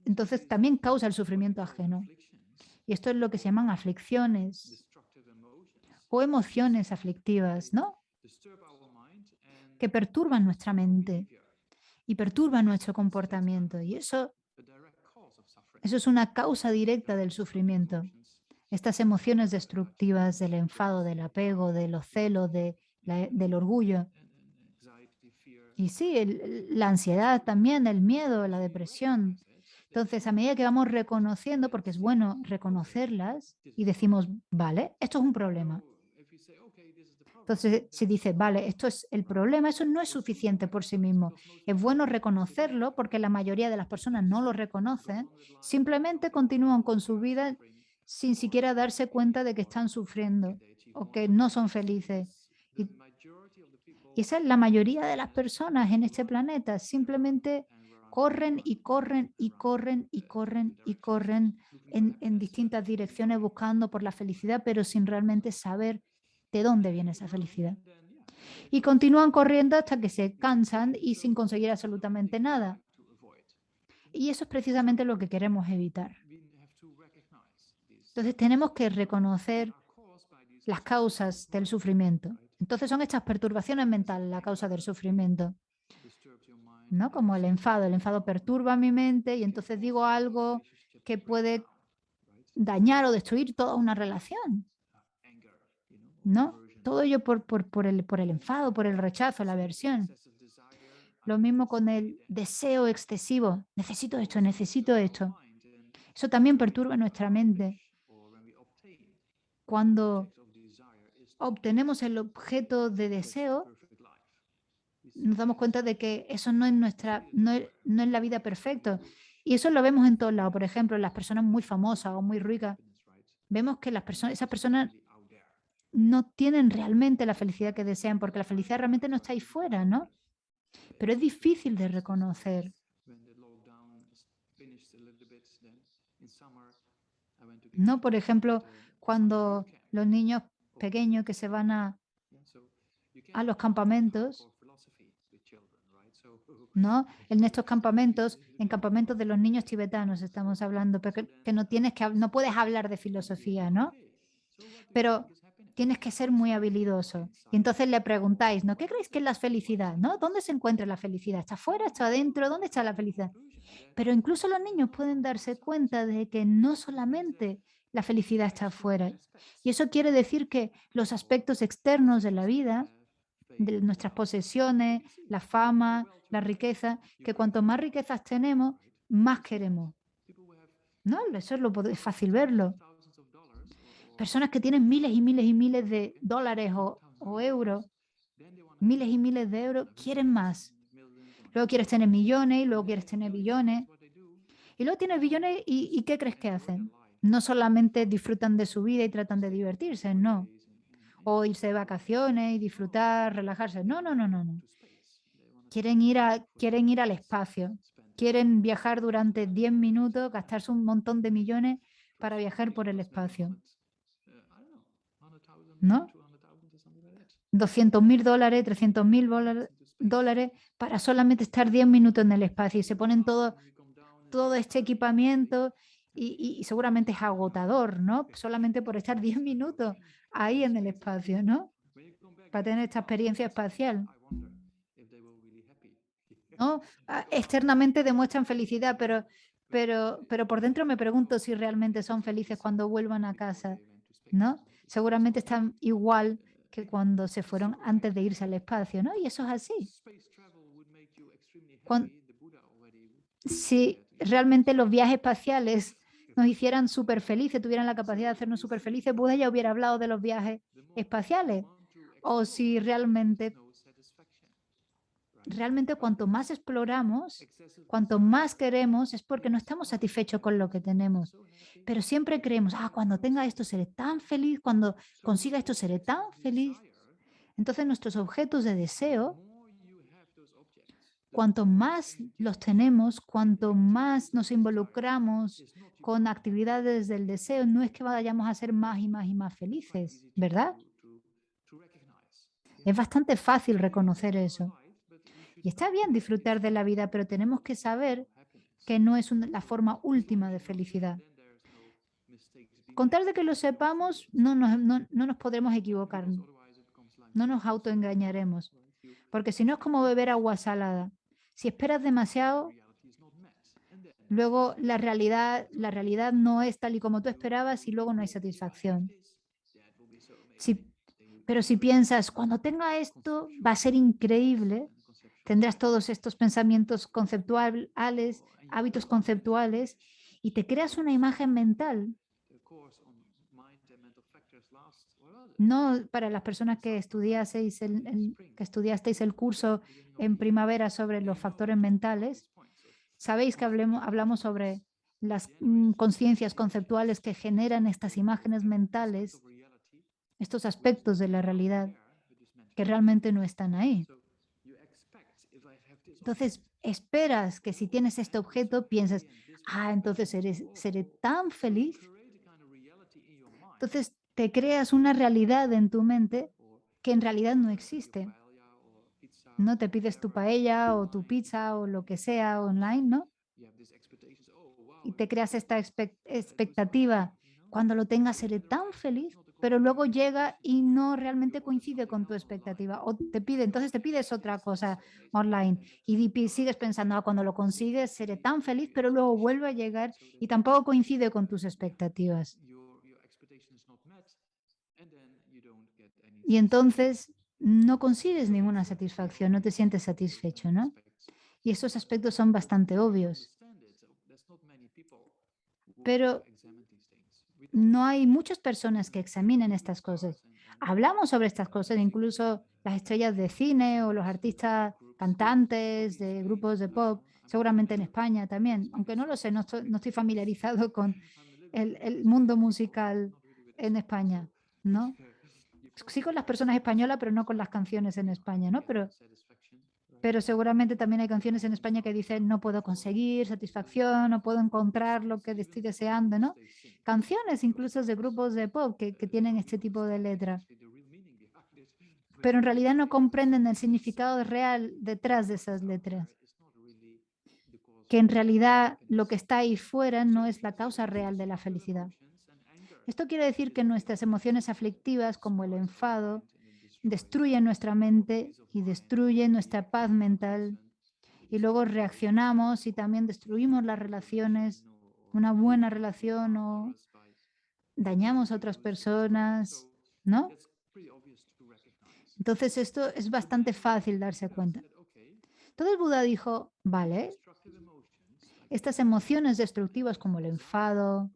entonces también causa el sufrimiento ajeno. Y esto es lo que se llaman aflicciones o emociones aflictivas, ¿no? Que perturban nuestra mente y perturban nuestro comportamiento. Y eso es una causa directa del sufrimiento. Estas emociones destructivas del enfado, del apego, de los celos, del orgullo. Y sí, la ansiedad también, el miedo, la depresión. Entonces, a medida que vamos reconociendo, porque es bueno reconocerlas y decimos, vale, esto es un problema. Entonces, si dice, vale, esto es el problema, eso no es suficiente por sí mismo. Es bueno reconocerlo porque la mayoría de las personas no lo reconocen, simplemente continúan con su vida sin siquiera darse cuenta de que están sufriendo o que no son felices. Y esa es la mayoría de las personas en este planeta, simplemente corren y corren y corren y corren y corren en distintas direcciones buscando por la felicidad, pero sin realmente saber de dónde viene esa felicidad. Y continúan corriendo hasta que se cansan y sin conseguir absolutamente nada. Y eso es precisamente lo que queremos evitar. Entonces tenemos que reconocer las causas del sufrimiento. Entonces son estas perturbaciones mentales la causa del sufrimiento, ¿no? Como el enfado. El enfado perturba mi mente y entonces digo algo que puede dañar o destruir toda una relación, ¿no? Todo ello por el enfado, por el rechazo, la aversión. Lo mismo con el deseo excesivo. Necesito esto, necesito esto. Eso también perturba nuestra mente. cuando obtenemos el objeto de deseo, nos damos cuenta de que eso no es no es la vida perfecta. Y eso lo vemos en todos lados. Por ejemplo, las personas muy famosas o muy ricas, vemos que esas personas no tienen realmente la felicidad que desean, porque la felicidad realmente no está ahí fuera, ¿no? Pero es difícil de reconocer. ¿No? Por ejemplo, cuando los niños pequeños que se van a los campamentos, ¿no? En estos campamentos, en campamentos de los niños tibetanos estamos hablando, pero que no puedes hablar de filosofía, ¿no? Pero tienes que ser muy habilidoso. Y entonces le preguntáis, ¿no? ¿Qué creéis que es la felicidad? ¿No? ¿Dónde se encuentra la felicidad? ¿Está afuera? ¿Está adentro? ¿Dónde está la felicidad? Pero incluso los niños pueden darse cuenta de que no solamente la felicidad está afuera. Y eso quiere decir que los aspectos externos de la vida, de nuestras posesiones, la fama, la riqueza, que cuanto más riquezas tenemos, más queremos. ¿No? Eso es fácil verlo. Personas que tienen miles y miles y miles de dólares o euros, miles y miles de euros, quieren más. Luego quieres tener millones y luego quieres tener billones. Y luego tienes billones y ¿qué crees que hacen? No solamente disfrutan de su vida y tratan de divertirse, no. O irse de vacaciones y disfrutar, relajarse. No, no, no, no, no. Quieren ir al espacio. Quieren viajar durante 10 minutos, gastarse un montón de millones para viajar por el espacio. ¿No? $200.000, $300.000 para solamente estar 10 minutos en el espacio y se ponen todo este equipamiento y seguramente es agotador, ¿no? Solamente por estar 10 minutos ahí en el espacio, ¿no? Para tener esta experiencia espacial. ¿No? Externamente demuestran felicidad, pero por dentro me pregunto si realmente son felices cuando vuelvan a casa, ¿no? Seguramente están igual que cuando se fueron antes de irse al espacio, ¿no? Y eso es así. Si realmente los viajes espaciales nos hicieran súper felices, tuvieran la capacidad de hacernos súper felices, Buda ya hubiera hablado de los viajes espaciales. O si realmente cuanto más exploramos, cuanto más queremos, es porque no estamos satisfechos con lo que tenemos. Pero siempre creemos, cuando tenga esto seré tan feliz, cuando consiga esto seré tan feliz. Entonces nuestros objetos de deseo, cuanto más los tenemos, cuanto más nos involucramos con actividades del deseo, no es que vayamos a ser más y más y más felices, ¿verdad? Es bastante fácil reconocer eso. Y está bien disfrutar de la vida, pero tenemos que saber que no es la forma última de felicidad. Con tal de que lo sepamos, no nos podremos equivocar, no nos autoengañaremos, porque si no es como beber agua salada. Si esperas demasiado, luego la realidad no es tal y como tú esperabas y luego no hay satisfacción. Pero si piensas, cuando tenga esto va a ser increíble, tendrás todos estos pensamientos conceptuales, hábitos conceptuales, y te creas una imagen mental. No para las personas que estudiasteis el curso en primavera sobre los factores mentales, sabéis que hablamos sobre las conciencias conceptuales que generan estas imágenes mentales, estos aspectos de la realidad que realmente no están ahí. Entonces, esperas que si tienes este objeto, pienses, entonces seré tan feliz. Entonces, te creas una realidad en tu mente que en realidad no existe. No te pides tu paella o tu pizza o lo que sea online, ¿no? Y te creas esta expectativa. Cuando lo tengas, seré tan feliz, pero luego llega y no realmente coincide con tu expectativa. O entonces te pides otra cosa online y sigues pensando, cuando lo consigues, seré tan feliz, pero luego vuelve a llegar y tampoco coincide con tus expectativas. Y entonces no consigues ninguna satisfacción, no te sientes satisfecho, ¿no? Y estos aspectos son bastante obvios. Pero no hay muchas personas que examinen estas cosas. Hablamos sobre estas cosas, incluso las estrellas de cine o los artistas cantantes de grupos de pop, seguramente en España también, aunque no lo sé, no estoy familiarizado con el mundo musical en España, ¿no? Sí con las personas españolas, pero no con las canciones en España, ¿no? Pero seguramente también hay canciones en España que dicen no puedo conseguir satisfacción, no puedo encontrar lo que estoy deseando, ¿no? Canciones incluso de grupos de pop que tienen este tipo de letra, pero en realidad no comprenden el significado real detrás de esas letras, que en realidad lo que está ahí fuera no es la causa real de la felicidad. Esto quiere decir que nuestras emociones aflictivas, como el enfado, destruyen nuestra mente y destruyen nuestra paz mental. Y luego reaccionamos y también destruimos las relaciones, una buena relación o dañamos a otras personas, ¿no? Entonces esto es bastante fácil darse cuenta. Entonces Buda dijo, vale, estas emociones destructivas como el enfado,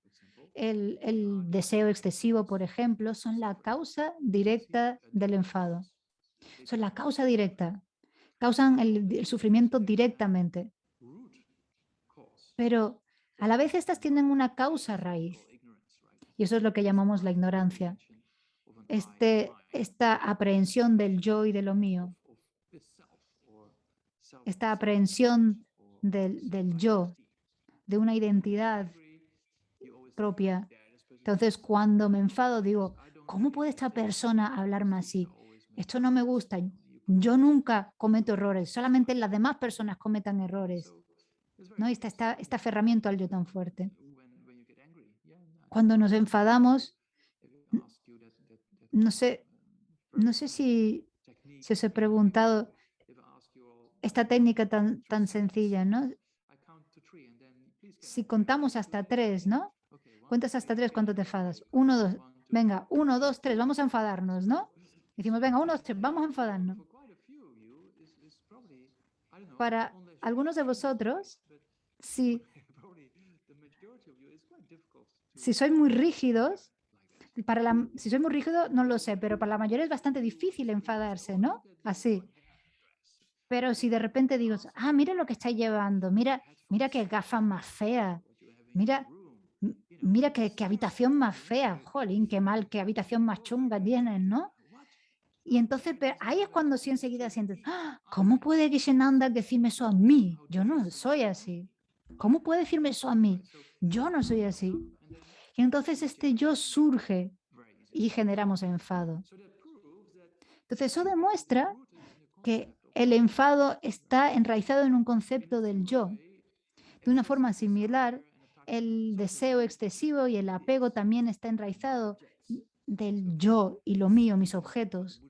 el deseo excesivo, por ejemplo, son la causa directa del enfado. Son la causa directa. Causan el sufrimiento directamente. Pero a la vez estas tienen una causa raíz. Y eso es lo que llamamos la ignorancia. Esta aprehensión del yo y de lo mío. Esta aprehensión del yo, de una identidad propia. Entonces, cuando me enfado, digo, ¿cómo puede esta persona hablarme así? Esto no me gusta. Yo nunca cometo errores, solamente las demás personas cometan errores. ¿No? Este aferramiento al yo tan fuerte. Cuando nos enfadamos, no sé, no sé si os he preguntado esta técnica tan sencilla, ¿no? Si contamos hasta tres, ¿no? Cuentas hasta tres cuando te enfadas. Uno, dos, venga, uno, dos, tres, vamos a enfadarnos, ¿no? Decimos, venga, uno, dos, tres, vamos a enfadarnos. Para algunos de vosotros, si sois muy rígidos, si soy muy rígido, no lo sé, pero para la mayoría es bastante difícil enfadarse, ¿no? Así. Pero si de repente digo, mira lo que estáis llevando, mira qué gafas más feas, mira, mira qué habitación más fea, jolín, qué mal, qué habitación más chunga tienes, ¿no? Y entonces ahí es cuando sí enseguida sientes, ¿cómo puede Geshe-Nanda decirme eso a mí? Yo no soy así. ¿Cómo puede decirme eso a mí? Yo no soy así. Y entonces este yo surge y generamos enfado. Entonces eso demuestra que el enfado está enraizado en un concepto del yo. De una forma similar, el deseo excesivo y el apego también está enraizado del yo y lo mío, mis objetos.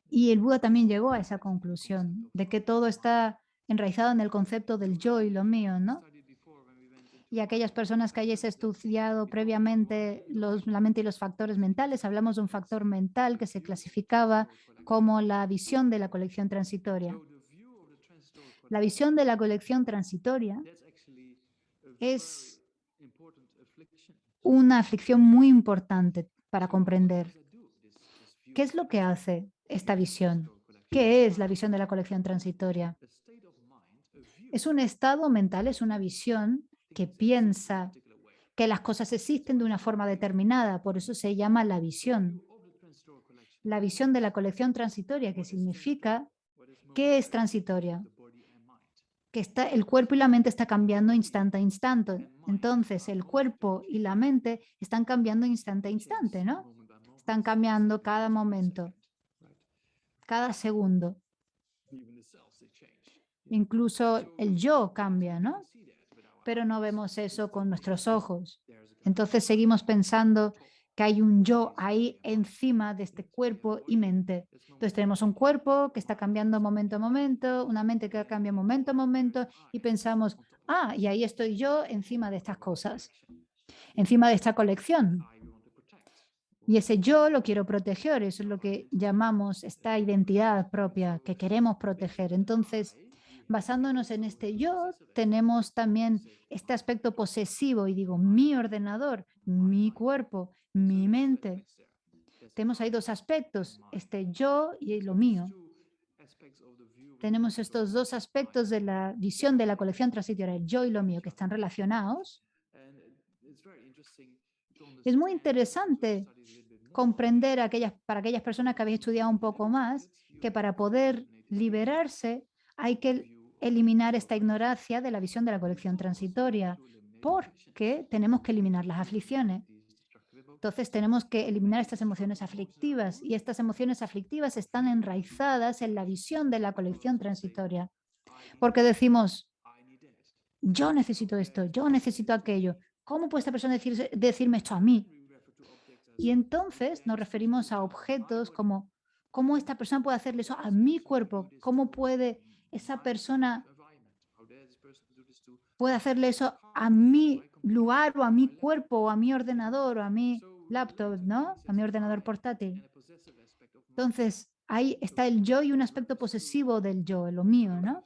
Y el Buda también llegó a esa conclusión de que todo está enraizado en el concepto del yo y lo mío, ¿no? Y aquellas personas que hayáis estudiado previamente la mente y los factores mentales, hablamos de un factor mental que se clasificaba como la visión de la colección transitoria. La visión de la colección transitoria es una aflicción muy importante para comprender. ¿Qué es lo que hace esta visión? ¿Qué es la visión de la colección transitoria? Es un estado mental, es una visión que piensa que las cosas existen de una forma determinada, por eso se llama la visión. La visión de la colección transitoria, que significa, ¿qué es transitoria? Que el cuerpo y la mente están cambiando instante a instante. Entonces, el cuerpo y la mente están cambiando instante a instante, ¿no? Están cambiando cada momento, cada segundo. Incluso el yo cambia, ¿no? Pero no vemos eso con nuestros ojos. Entonces seguimos pensando que hay un yo ahí encima de este cuerpo y mente. Entonces tenemos un cuerpo que está cambiando momento a momento, una mente que cambia momento a momento y pensamos, y ahí estoy yo encima de estas cosas, encima de esta colección. Y ese yo lo quiero proteger, eso es lo que llamamos esta identidad propia que queremos proteger. Entonces, basándonos en este yo, tenemos también este aspecto posesivo y digo, mi ordenador, mi cuerpo, mi mente. Tenemos ahí dos aspectos, este yo y lo mío. Tenemos estos dos aspectos de la visión de la colección transitorial, el yo y lo mío, que están relacionados. Es muy interesante comprender para aquellas personas que habéis estudiado un poco más, que para poder liberarse hay que eliminar esta ignorancia de la visión de la colección transitoria, porque tenemos que eliminar las aflicciones. Entonces tenemos que eliminar estas emociones aflictivas y estas emociones aflictivas están enraizadas en la visión de la colección transitoria. Porque decimos, yo necesito esto, yo necesito aquello. ¿Cómo puede esta persona decirme esto a mí? Y entonces nos referimos a objetos como, ¿cómo esta persona puede hacerle eso a mi cuerpo? ¿Cómo puede esa persona puede hacerle eso a mi lugar o a mi cuerpo o a mi ordenador o a mi laptop, ¿no? A mi ordenador portátil. Entonces, ahí está el yo y un aspecto posesivo del yo, lo mío, ¿no?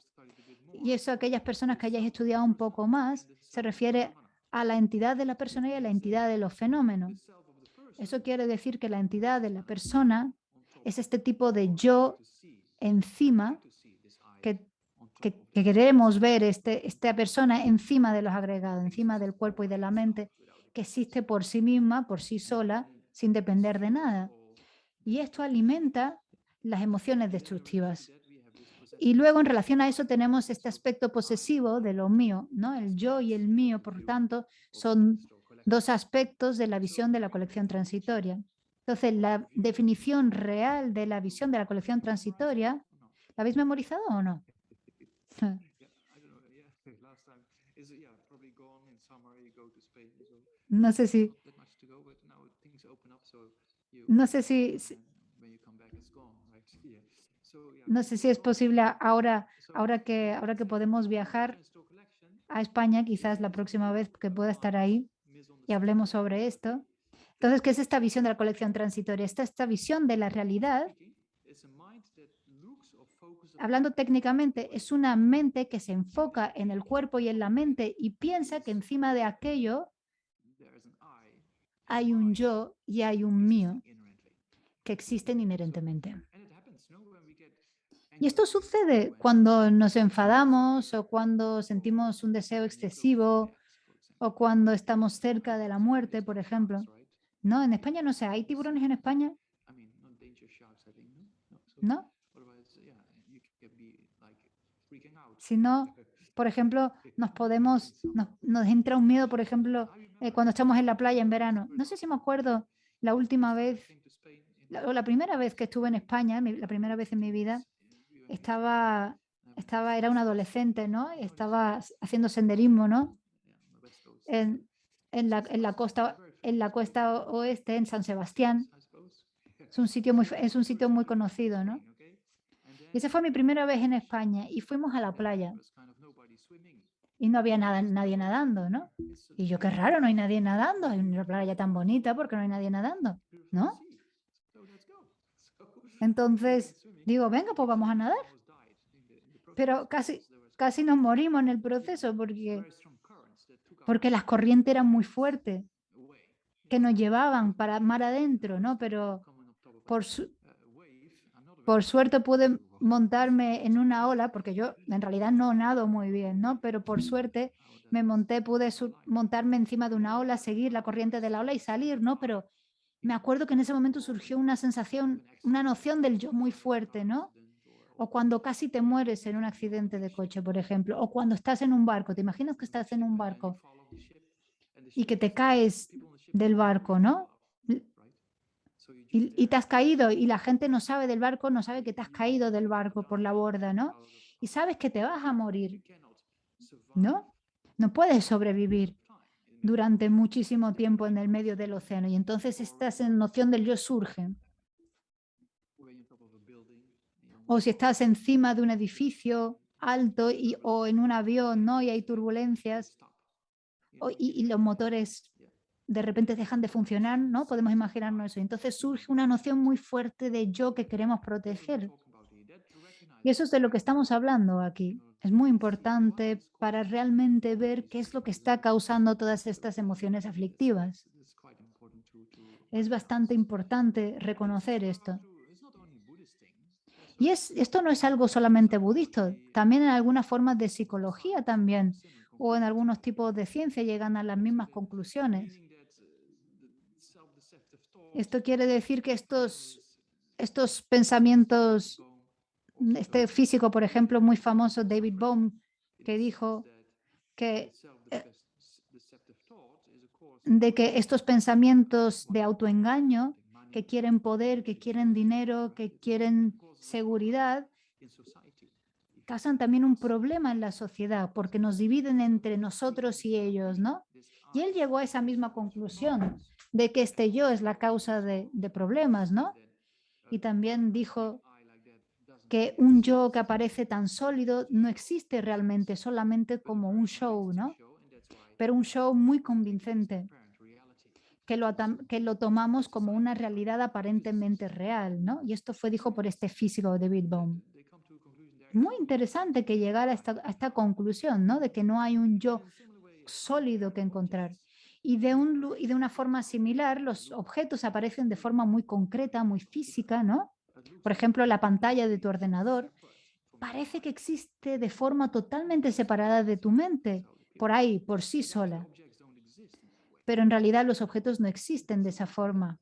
Y eso, aquellas personas que hayáis estudiado un poco más, se refiere a la entidad de la persona y a la entidad de los fenómenos. Eso quiere decir que la entidad de la persona es este tipo de yo encima que queremos ver esta persona encima de los agregados, encima del cuerpo y de la mente, que existe por sí misma, por sí sola, sin depender de nada. Y esto alimenta las emociones destructivas. Y luego en relación a eso tenemos este aspecto posesivo de lo mío, ¿no? El yo y el mío, por lo tanto, son dos aspectos de la visión de la colección transitoria. Entonces, la definición real de la visión de la colección transitoria, ¿la habéis memorizado o no? No sé si, no sé si, no sé si es posible ahora que podemos viajar a España, quizás la próxima vez que pueda estar ahí y hablemos sobre esto. Entonces, ¿qué es esta visión de la colección transitoria? Esta visión de la realidad, hablando técnicamente, es una mente que se enfoca en el cuerpo y en la mente y piensa que encima de aquello hay un yo y hay un mío que existen inherentemente. Y esto sucede cuando nos enfadamos o cuando sentimos un deseo excesivo o cuando estamos cerca de la muerte, por ejemplo. No, en España no sé, ¿hay tiburones en España? ¿No? Si no, por ejemplo, nos entra un miedo, por ejemplo, cuando estamos en la playa en verano. No sé si me acuerdo la última vez, o la primera vez que estuve en España, la primera vez en mi vida, era un adolescente, ¿no? Estaba haciendo senderismo, ¿no? En, en la costa oeste, en San Sebastián. Es un sitio muy conocido, ¿no? Y esa fue mi primera vez en España y fuimos a la playa y no había nadie nadando, ¿no? Y yo, qué raro, no hay nadie nadando, hay una playa tan bonita porque no hay nadie nadando, ¿no? Entonces digo, venga, pues vamos a nadar. Pero casi nos morimos en el proceso porque las corrientes eran muy fuertes, que nos llevaban para mar adentro, ¿no? Pero por suerte pude montarme en una ola, porque yo en realidad no nado muy bien, ¿no? Pero por suerte pude montarme encima de una ola, seguir la corriente de la ola y salir, ¿no? Pero me acuerdo que en ese momento surgió una sensación, una noción del yo muy fuerte, ¿no? O cuando casi te mueres en un accidente de coche, por ejemplo, o cuando estás en un barco, ¿te imaginas que estás en un barco y que te caes del barco, ¿no? Y te has caído y la gente no sabe del barco, no sabe que te has caído del barco por la borda, ¿no? Y sabes que te vas a morir, ¿no? No puedes sobrevivir durante muchísimo tiempo en el medio del océano. Y entonces esta noción del yo surge. O si estás encima de un edificio alto o en un avión, ¿no? Y hay turbulencias y los motores de repente dejan de funcionar, ¿no? Podemos imaginarnos eso. Entonces surge una noción muy fuerte de yo que queremos proteger. Y eso es de lo que estamos hablando aquí. Es muy importante para realmente ver qué es lo que está causando todas estas emociones aflictivas. Es bastante importante reconocer esto. Y esto no es algo solamente budista, también en algunas formas de psicología también, o en algunos tipos de ciencia llegan a las mismas conclusiones. Esto quiere decir que estos pensamientos, este físico, por ejemplo, muy famoso, David Bohm, que dijo que, de que estos pensamientos de autoengaño, que quieren poder, que quieren dinero, que quieren seguridad, causan también un problema en la sociedad porque nos dividen entre nosotros y ellos, ¿no? Y él llegó a esa misma conclusión de que este yo es la causa de problemas, ¿no? Y también dijo que un yo que aparece tan sólido no existe realmente, solamente como un show, ¿no? Pero un show muy convincente, que lo tomamos como una realidad aparentemente real, ¿no? Y esto fue dicho por este físico David Bohm. Muy interesante que llegara a esta conclusión, ¿no? De que no hay un yo sólido que encontrar. Y y de una forma similar, los objetos aparecen de forma muy concreta, muy física, ¿no? Por ejemplo, la pantalla de tu ordenador parece que existe de forma totalmente separada de tu mente, por ahí, por sí sola. Pero en realidad los objetos no existen de esa forma.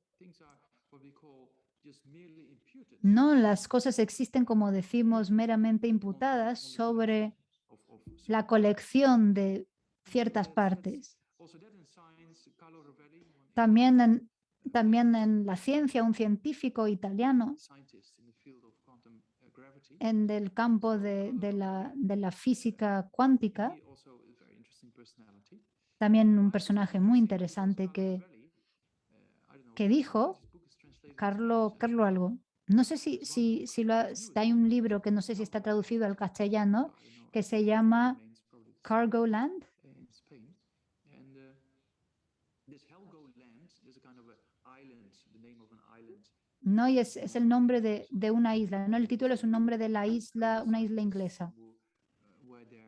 No, las cosas existen, como decimos, meramente imputadas sobre la colección de ciertas partes. También también en la ciencia, un científico italiano en el campo de la física cuántica, también un personaje muy interesante que dijo, Carlo algo, no sé si hay un libro que no sé si está traducido al castellano, que se llama Cargo Land. No, y es el nombre de una isla, no, el título es un nombre de la isla, una isla inglesa,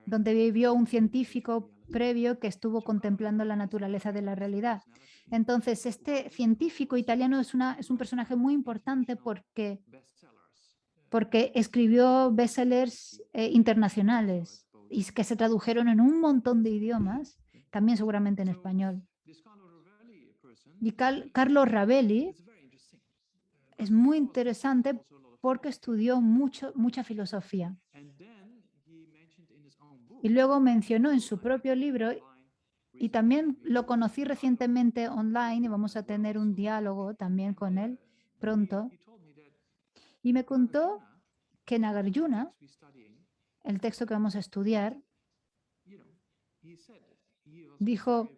donde vivió un científico previo que estuvo contemplando la naturaleza de la realidad. Entonces, este científico italiano es un personaje muy importante porque escribió bestsellers internacionales y que se tradujeron en un montón de idiomas, también seguramente en español. Y Carlo Ravelli es muy interesante porque estudió mucha filosofía. Y luego mencionó en su propio libro, y también lo conocí recientemente online y vamos a tener un diálogo también con él pronto, y me contó que Nagarjuna, el texto que vamos a estudiar, dijo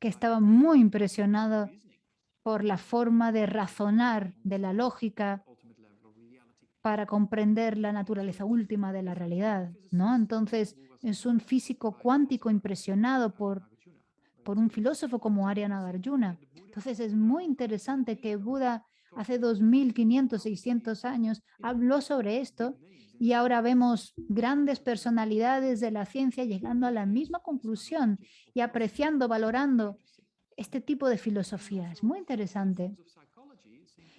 que estaba muy impresionado por la forma de razonar de la lógica para comprender la naturaleza última de la realidad, ¿no? Entonces, es un físico cuántico impresionado por un filósofo como Arya Nagarjuna. Entonces, es muy interesante que Buda hace 2500, 600 años habló sobre esto y ahora vemos grandes personalidades de la ciencia llegando a la misma conclusión y apreciando, valorando este tipo de filosofía. Es muy interesante.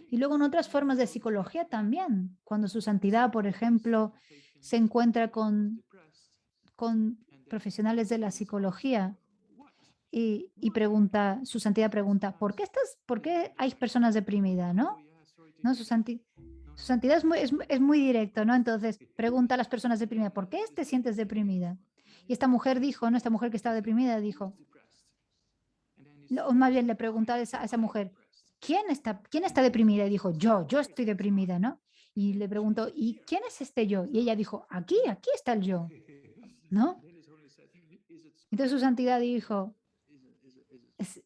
Y luego en otras formas de psicología también, cuando su santidad, por ejemplo, se encuentra con profesionales de la psicología y pregunta, su santidad pregunta, ¿por qué hay personas deprimidas? ¿No? Su santidad es muy directo, ¿no? Entonces pregunta a las personas deprimidas, ¿por qué te sientes deprimida? Y esta mujer dijo, ¿no? Esta mujer que estaba deprimida dijo, o más bien le preguntaba a esa mujer, ¿quién está deprimida? Y dijo, yo estoy deprimida, ¿no? Y le preguntó, ¿y quién es este yo? Y ella dijo, aquí está el yo, ¿no? Entonces su santidad dijo, ¿es,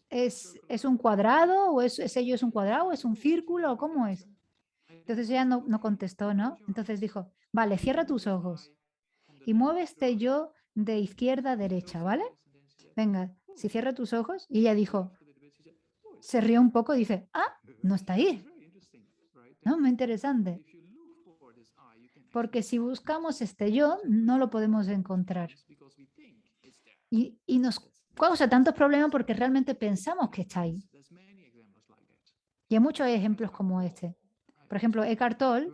es, es un cuadrado? ¿O ese yo es un cuadrado? ¿O es un círculo? ¿O cómo es? Entonces ella no contestó, ¿no? Entonces dijo, vale, cierra tus ojos y mueve este yo de izquierda a derecha, ¿vale? Venga, si cierra tus ojos. Y ella dijo, se rió un poco y dice, no está ahí. ¿No? Muy interesante. Porque si buscamos este yo, no lo podemos encontrar. Y nos causa tantos problemas porque realmente pensamos que está ahí. Y hay muchos ejemplos como este. Por ejemplo, Eckhart Tolle,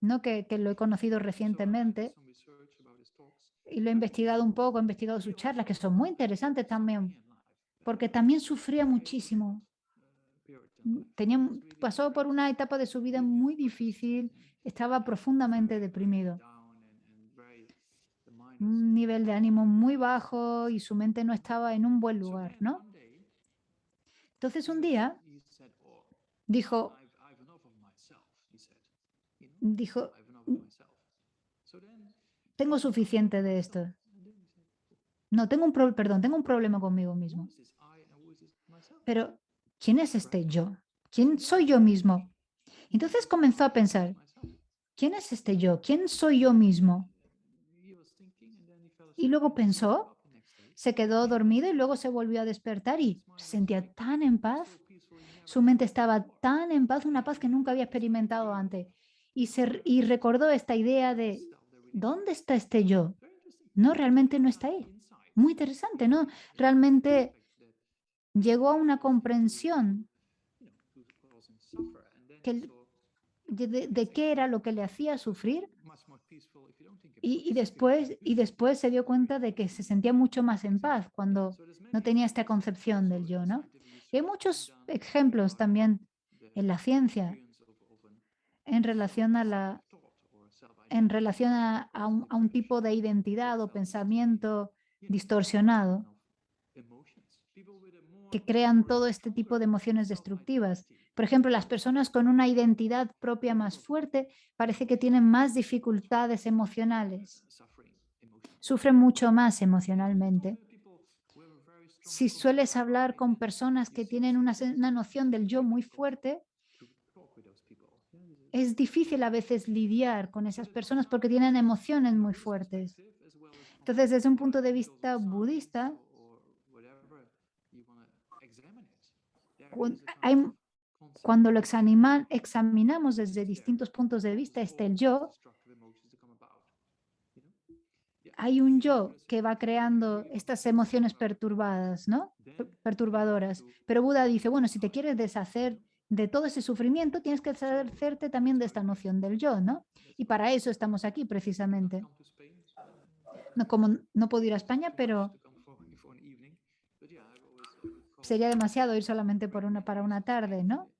¿no? que lo he conocido recientemente y lo he investigado un poco, he investigado sus charlas, que son muy interesantes también, porque también sufría muchísimo. Pasó por una etapa de su vida muy difícil, estaba profundamente deprimido, un nivel de ánimo muy bajo y su mente no estaba en un buen lugar, ¿no? Entonces un día dijo, dijo, tengo suficiente de esto. No, tengo un problema conmigo mismo. Pero, ¿quién es este yo? ¿Quién soy yo mismo? Entonces comenzó a pensar, ¿quién es este yo? ¿Quién soy yo mismo? Y luego pensó, se quedó dormido y luego se volvió a despertar y se sentía tan en paz. Su mente estaba tan en paz, una paz que nunca había experimentado antes. Y recordó esta idea de, ¿dónde está este yo? No, realmente no está ahí. Muy interesante, ¿no? Realmente llegó a una comprensión que, de qué era lo que le hacía sufrir y después se dio cuenta de que se sentía mucho más en paz cuando no tenía esta concepción del yo, ¿no? Y hay muchos ejemplos también en la ciencia en relación a un tipo de identidad o pensamiento distorsionado que crean todo este tipo de emociones destructivas. Por ejemplo, las personas con una identidad propia más fuerte parece que tienen más dificultades emocionales, sufren mucho más emocionalmente. Si sueles hablar con personas que tienen una noción del yo muy fuerte, es difícil a veces lidiar con esas personas porque tienen emociones muy fuertes. Entonces, desde un punto de vista budista, hay, cuando lo examinamos desde distintos puntos de vista, el yo, hay un yo que va creando estas emociones perturbadas, ¿no? Perturbadoras. Pero Buda dice, bueno, si te quieres deshacer de todo ese sufrimiento, tienes que deshacerte también de esta noción del yo, ¿no? Y para eso estamos aquí precisamente. No, como no puedo ir a España, pero sería demasiado ir solamente para una tarde, ¿no?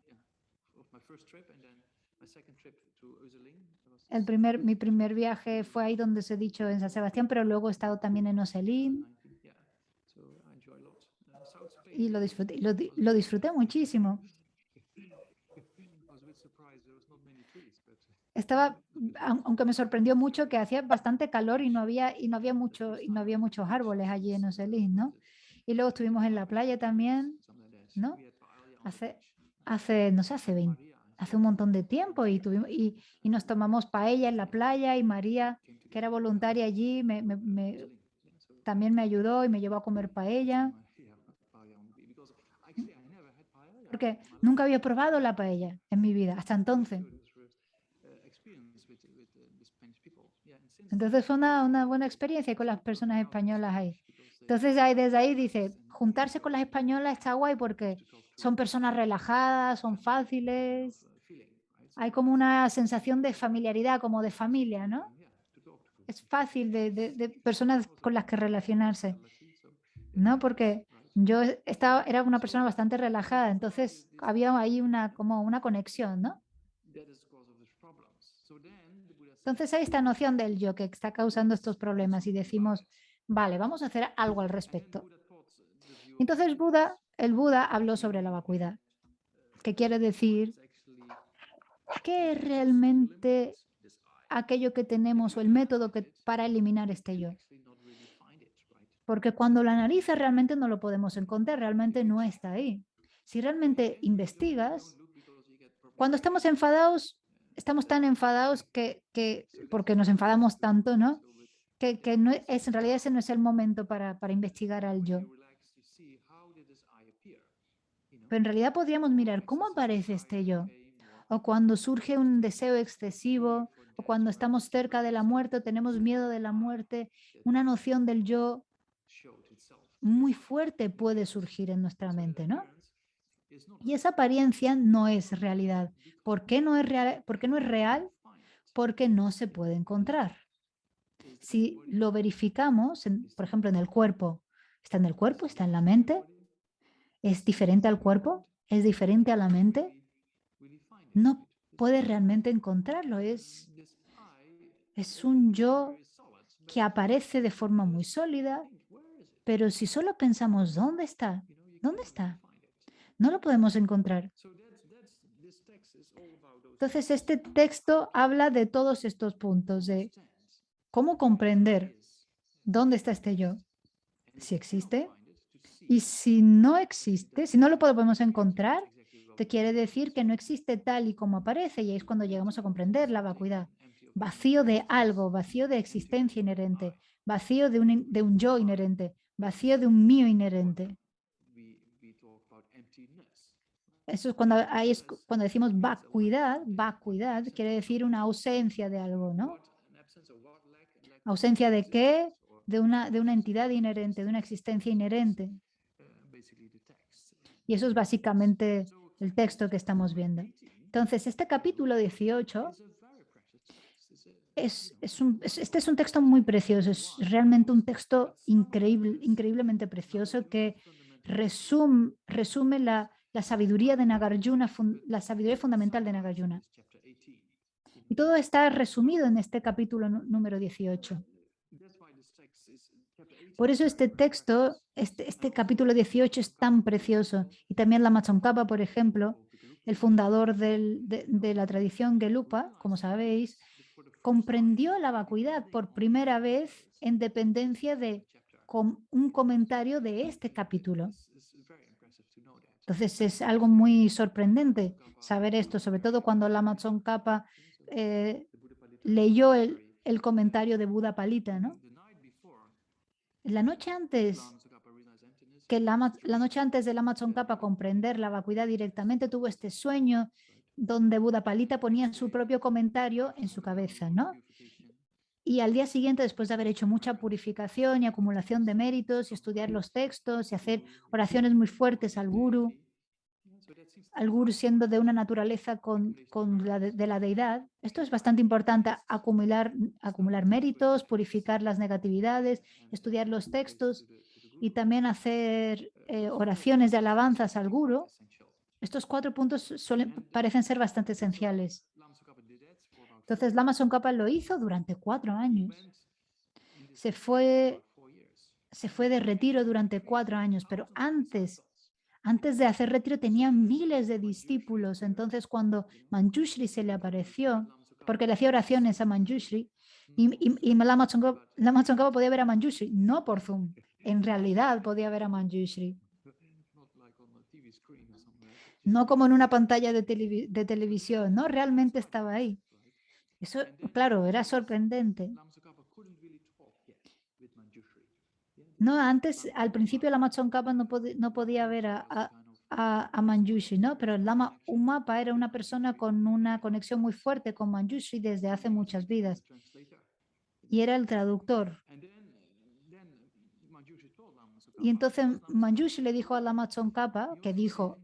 Mi primer viaje fue ahí donde os he dicho en San Sebastián, pero luego he estado también en Oselín y lo disfruté muchísimo. Aunque me sorprendió mucho que hacía bastante calor y no había muchos árboles allí en Oselín, ¿no? Y luego estuvimos en la playa también, ¿no? Hace, no sé, hace un montón de tiempo y nos tomamos paella en la playa y María, que era voluntaria allí, también me ayudó y me llevó a comer paella, porque nunca había probado la paella en mi vida hasta entonces. Entonces fue una buena experiencia con las personas españolas ahí. Entonces desde ahí dice, juntarse con las españolas está guay porque son personas relajadas, son fáciles, hay como una sensación de familiaridad, como de familia, ¿no? Es fácil de personas con las que relacionarse, ¿no? Porque era una persona bastante relajada, entonces había ahí como una conexión, ¿no? Entonces hay esta noción del yo que está causando estos problemas y decimos, vale, vamos a hacer algo al respecto. Entonces el Buda habló sobre la vacuidad, que quiere decir qué es realmente aquello que tenemos o el método para eliminar este yo. Porque cuando lo analizas realmente no lo podemos encontrar, realmente no está ahí. Si realmente investigas, cuando estamos tan enfadados porque nos enfadamos tanto, ¿no? Que no en realidad ese no es el momento para investigar al yo. Pero en realidad podríamos mirar cómo aparece este yo. O cuando surge un deseo excesivo o cuando estamos cerca de la muerte, o tenemos miedo de la muerte, una noción del yo muy fuerte puede surgir en nuestra mente, ¿no? Y esa apariencia no es realidad. ¿Por qué no es real? ¿Por qué no es real? Porque no se puede encontrar. Si lo verificamos, por ejemplo, en el cuerpo, ¿está en el cuerpo? ¿Está en la mente? ¿Es diferente al cuerpo? ¿Es diferente a la mente? No puedes realmente encontrarlo. Es un yo que aparece de forma muy sólida, pero si solo pensamos, ¿dónde está? ¿Dónde está? No lo podemos encontrar. Entonces, este texto habla de todos estos puntos, de cómo comprender dónde está este yo, si existe, y si no existe, si no lo podemos encontrar, te quiere decir que no existe tal y como aparece, y ahí es cuando llegamos a comprender la vacuidad. Vacío de algo, vacío de existencia inherente, vacío de un yo inherente, vacío de un mío inherente. Eso es cuando, ahí es cuando decimos vacuidad, vacuidad quiere decir una ausencia de algo, ¿no? ¿Ausencia de qué? De una entidad inherente, de una existencia inherente. Y eso es básicamente el texto que estamos viendo. Entonces, este capítulo 18 este es un texto muy precioso, es realmente un texto increíble, increíblemente precioso que resume la sabiduría de Nagarjuna, la sabiduría fundamental de Nagarjuna. Y todo está resumido en este capítulo número 18. Por eso este texto, este capítulo 18 es tan precioso. Y también Lama Tsongkhapa, por ejemplo, el fundador de la tradición Gelupa, como sabéis, comprendió la vacuidad por primera vez en dependencia de un comentario de este capítulo. Entonces es algo muy sorprendente saber esto, sobre todo cuando Lama Tsongkhapa leyó el comentario de Buda Palita, ¿no? La noche antes la noche antes del Lama Tsongkhapa comprender la vacuidad directamente, tuvo este sueño donde Buda Palita ponía su propio comentario en su cabeza, ¿no? Y al día siguiente, después de haber hecho mucha purificación y acumulación de méritos y estudiar los textos y hacer oraciones muy fuertes al guru siendo de una naturaleza con de la deidad, esto es bastante importante, acumular méritos, purificar las negatividades, estudiar los textos y también hacer oraciones de alabanzas al guru. Estos 4 puntos parecen ser bastante esenciales. Entonces, Lama Tsongkhapa lo hizo durante 4 años. Se fue de retiro durante 4 años, pero antes de hacer retiro tenía miles de discípulos. Entonces, cuando Manjushri se le apareció, porque le hacía oraciones a Manjushri, y Lama Tsongkhapa podía ver a Manjushri, no por Zoom, en realidad podía ver a Manjushri. No como en una pantalla de televisión, ¿no? Realmente estaba ahí. Eso, claro, era sorprendente. No, antes, al principio Lama Tsongkhapa no podía ver a Manjushri, ¿no? Pero el Lama Umapa era una persona con una conexión muy fuerte con Manjushri desde hace muchas vidas. Y era el traductor. Y entonces Manjushri le dijo a Lama Tsongkhapa, que dijo,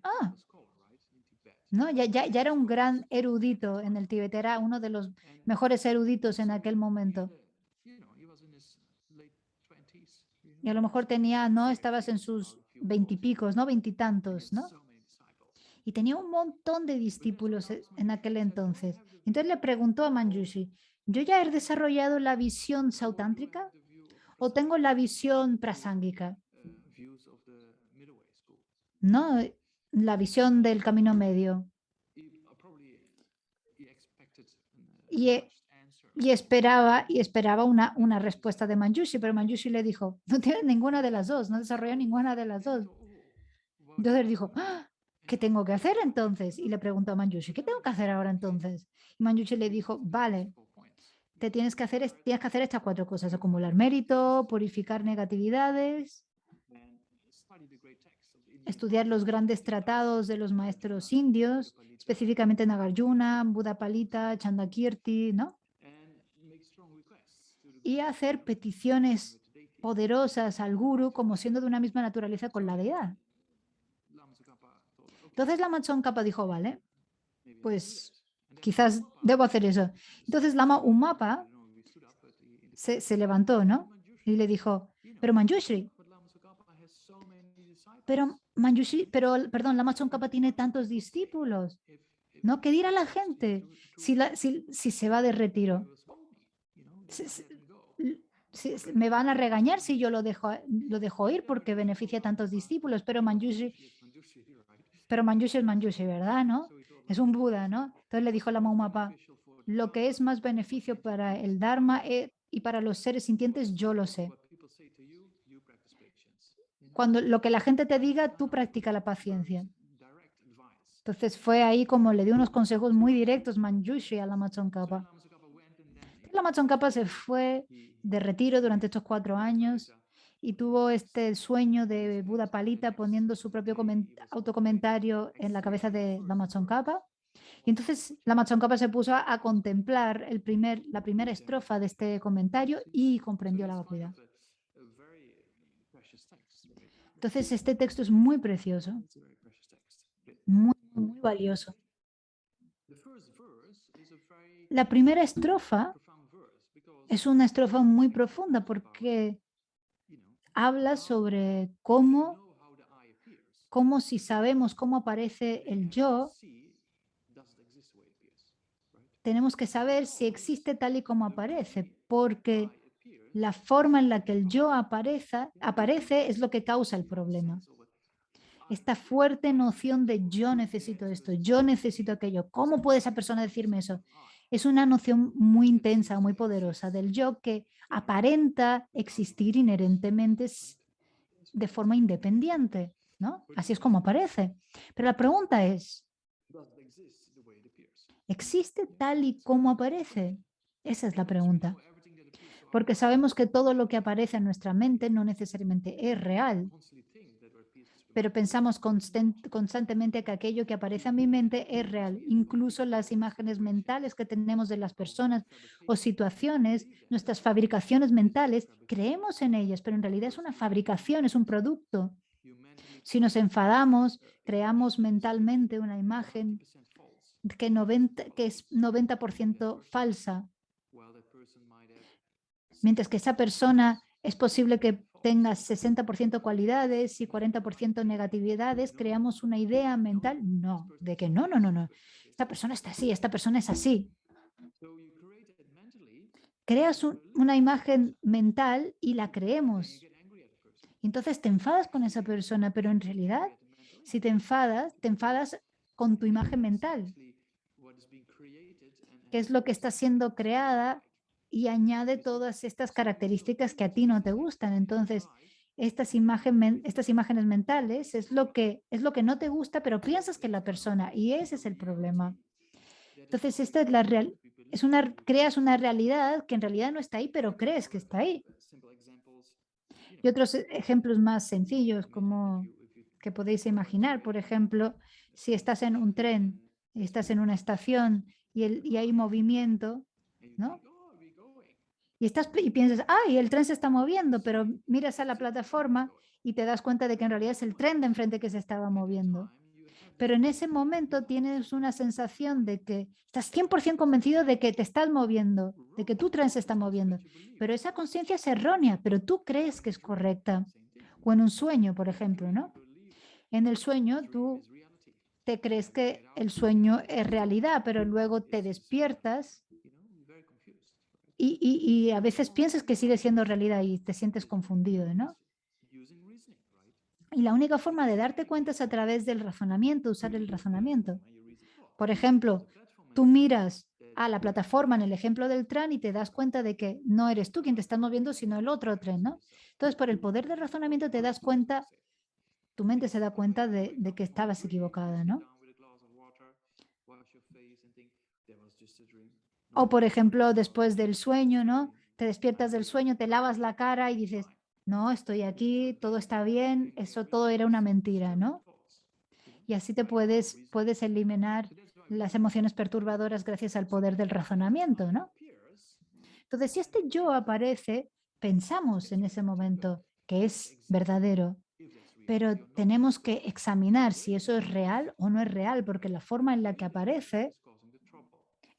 no, ya era un gran erudito en el Tíbet, era uno de los mejores eruditos en aquel momento. Y a lo mejor estabas en sus 20 y picos, ¿no? 20 y tantos, ¿no? Y tenía un montón de discípulos en aquel entonces. Entonces le preguntó a Manjushri, ¿yo ya he desarrollado la visión sautántrica o tengo la visión prasángica? No, la visión del camino medio. Y esperaba una respuesta de Manjushri, pero Manjushri le dijo, no tienes ninguna de las dos, no desarrolló ninguna de las dos. Entonces dijo, ¿qué tengo que hacer entonces? Y le preguntó a Manjushri, ¿qué tengo que hacer ahora entonces? Y Manjushri le dijo, vale, tienes que hacer estas 4 cosas, acumular mérito, purificar negatividades, estudiar los grandes tratados de los maestros indios, específicamente Nagarjuna, Buddha Palita, Chandakirti, ¿no? y hacer peticiones poderosas al guru como siendo de una misma naturaleza con la deidad. Entonces Lama Tsongkhapa dijo, vale, pues quizás debo hacer eso. Entonces Lama Umapa se levantó, ¿no? Y le dijo, pero Manjushri, perdón, Lama Tsongkhapa tiene tantos discípulos, ¿no? ¿Qué dirá la gente si se va de retiro? Me van a regañar si yo lo dejo ir porque beneficia a tantos discípulos, pero Manjushri es Manjushri, ¿verdad? ¿No? Es un Buda, ¿no? Entonces le dijo Lama Umapa, lo que es más beneficio para el Dharma y para los seres sintientes, yo lo sé. Cuando lo que la gente te diga, tú practica la paciencia. Entonces fue ahí como le dio unos consejos muy directos Manjushri a Lama Tsongkhapa. Lama Tsongkhapa se fue de retiro durante estos 4 años y tuvo este sueño de Buda Palita poniendo su propio autocomentario en la cabeza de Lama Tsongkhapa. Y entonces Lama Tsongkhapa se puso a contemplar la primera estrofa de este comentario y comprendió la vacuidad. Entonces este texto es muy precioso, muy, muy valioso. La primera estrofa es una estrofa muy profunda porque habla sobre cómo si sabemos cómo aparece el yo, tenemos que saber si existe tal y como aparece, porque la forma en la que el yo aparece es lo que causa el problema. Esta fuerte noción de yo necesito esto, yo necesito aquello. ¿Cómo puede esa persona decirme eso? Es una noción muy intensa, muy poderosa del yo que aparenta existir inherentemente de forma independiente, ¿no? Así es como aparece. Pero la pregunta es, ¿existe tal y como aparece? Esa es la pregunta. Porque sabemos que todo lo que aparece en nuestra mente no necesariamente es real. Pero pensamos constantemente que aquello que aparece en mi mente es real. Incluso las imágenes mentales que tenemos de las personas o situaciones, nuestras fabricaciones mentales, creemos en ellas, pero en realidad es una fabricación, es un producto. Si nos enfadamos, creamos mentalmente una imagen que es 90% falsa, mientras que esa persona es posible que tenga 60% cualidades y 40% negatividades, creamos una idea mental, de que no, esta persona está así, esta persona es así. Creas una imagen mental y la creemos. Entonces te enfadas con esa persona, pero en realidad, si te enfadas con tu imagen mental, que es lo que está siendo creada y añade todas estas características que a ti no te gustan. Entonces, estas imágenes mentales es lo que no te gusta, pero piensas que es la persona, y ese es el problema. Entonces, esta es creas una realidad que en realidad no está ahí, pero crees que está ahí. Y otros ejemplos más sencillos, como que podéis imaginar, por ejemplo, si estás en un tren, estás en una estación y hay movimiento, ¿no? Y piensas, y el tren se está moviendo, pero miras a la plataforma y te das cuenta de que en realidad es el tren de enfrente que se estaba moviendo. Pero en ese momento tienes una sensación de que estás 100% convencido de que te estás moviendo, de que tu tren se está moviendo. Pero esa conciencia es errónea, pero tú crees que es correcta. O en un sueño, por ejemplo, ¿no? En el sueño tú te crees que el sueño es realidad, pero luego te despiertas y a veces piensas que sigue siendo realidad y te sientes confundido, ¿no? Y la única forma de darte cuenta es a través del razonamiento, usar el razonamiento. Por ejemplo, tú miras a la plataforma en el ejemplo del tren y te das cuenta de que no eres tú quien te estás moviendo, sino el otro tren, ¿no? Entonces, por el poder del razonamiento te das cuenta, tu mente se da cuenta de que estabas equivocada, ¿no? O, por ejemplo, después del sueño, ¿no? Te despiertas del sueño, te lavas la cara y dices, no, estoy aquí, todo está bien, eso todo era una mentira, ¿no? Y así te puedes eliminar las emociones perturbadoras gracias al poder del razonamiento, ¿no? Entonces, si este yo aparece, pensamos en ese momento que es verdadero, pero tenemos que examinar si eso es real o no es real, porque la forma en la que aparece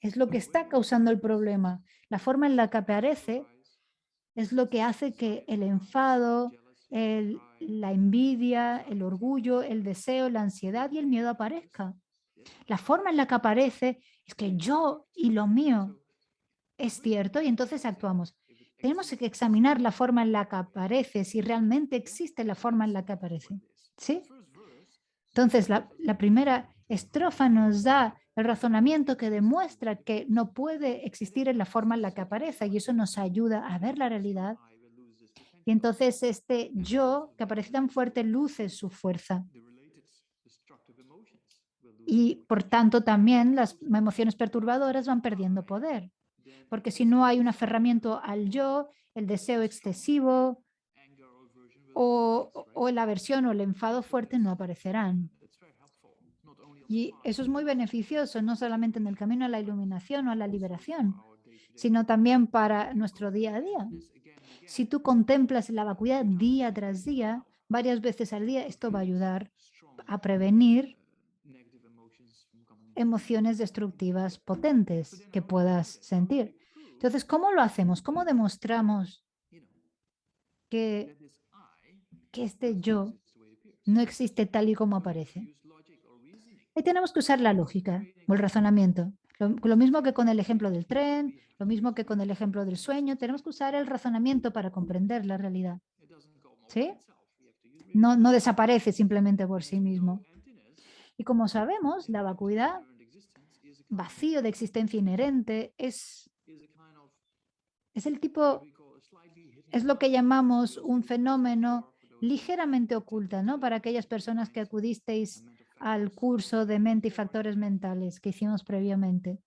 es lo que está causando el problema. La forma en la que aparece es lo que hace que el enfado, la envidia, el orgullo, el deseo, la ansiedad y el miedo aparezca. La forma en la que aparece es que yo y lo mío es cierto y entonces actuamos. Tenemos que examinar la forma en la que aparece, si realmente existe la forma en la que aparece. ¿Sí? Entonces, la primera estrofa nos da el razonamiento que demuestra que no puede existir en la forma en la que aparece y eso nos ayuda a ver la realidad. Y entonces este yo que aparece tan fuerte luce su fuerza. Y por tanto también las emociones perturbadoras van perdiendo poder. Porque si no hay un aferramiento al yo, el deseo excesivo o la aversión o el enfado fuerte no aparecerán. Y eso es muy beneficioso, no solamente en el camino a la iluminación o a la liberación, sino también para nuestro día a día. Si tú contemplas la vacuidad día tras día, varias veces al día, esto va a ayudar a prevenir emociones destructivas potentes que puedas sentir. Entonces, ¿cómo lo hacemos? ¿Cómo demostramos que, que este yo no existe tal y como aparece? Ahí tenemos que usar la lógica o el razonamiento. Lo mismo que con el ejemplo del tren, lo mismo que con el ejemplo del sueño, tenemos que usar el razonamiento para comprender la realidad. ¿Sí? No desaparece simplemente por sí mismo. Y como sabemos, la vacuidad, vacío de existencia inherente, es el tipo, es lo que llamamos un fenómeno ligeramente oculta, ¿no? Para aquellas personas que acudisteis al curso de mente y factores mentales que hicimos previamente.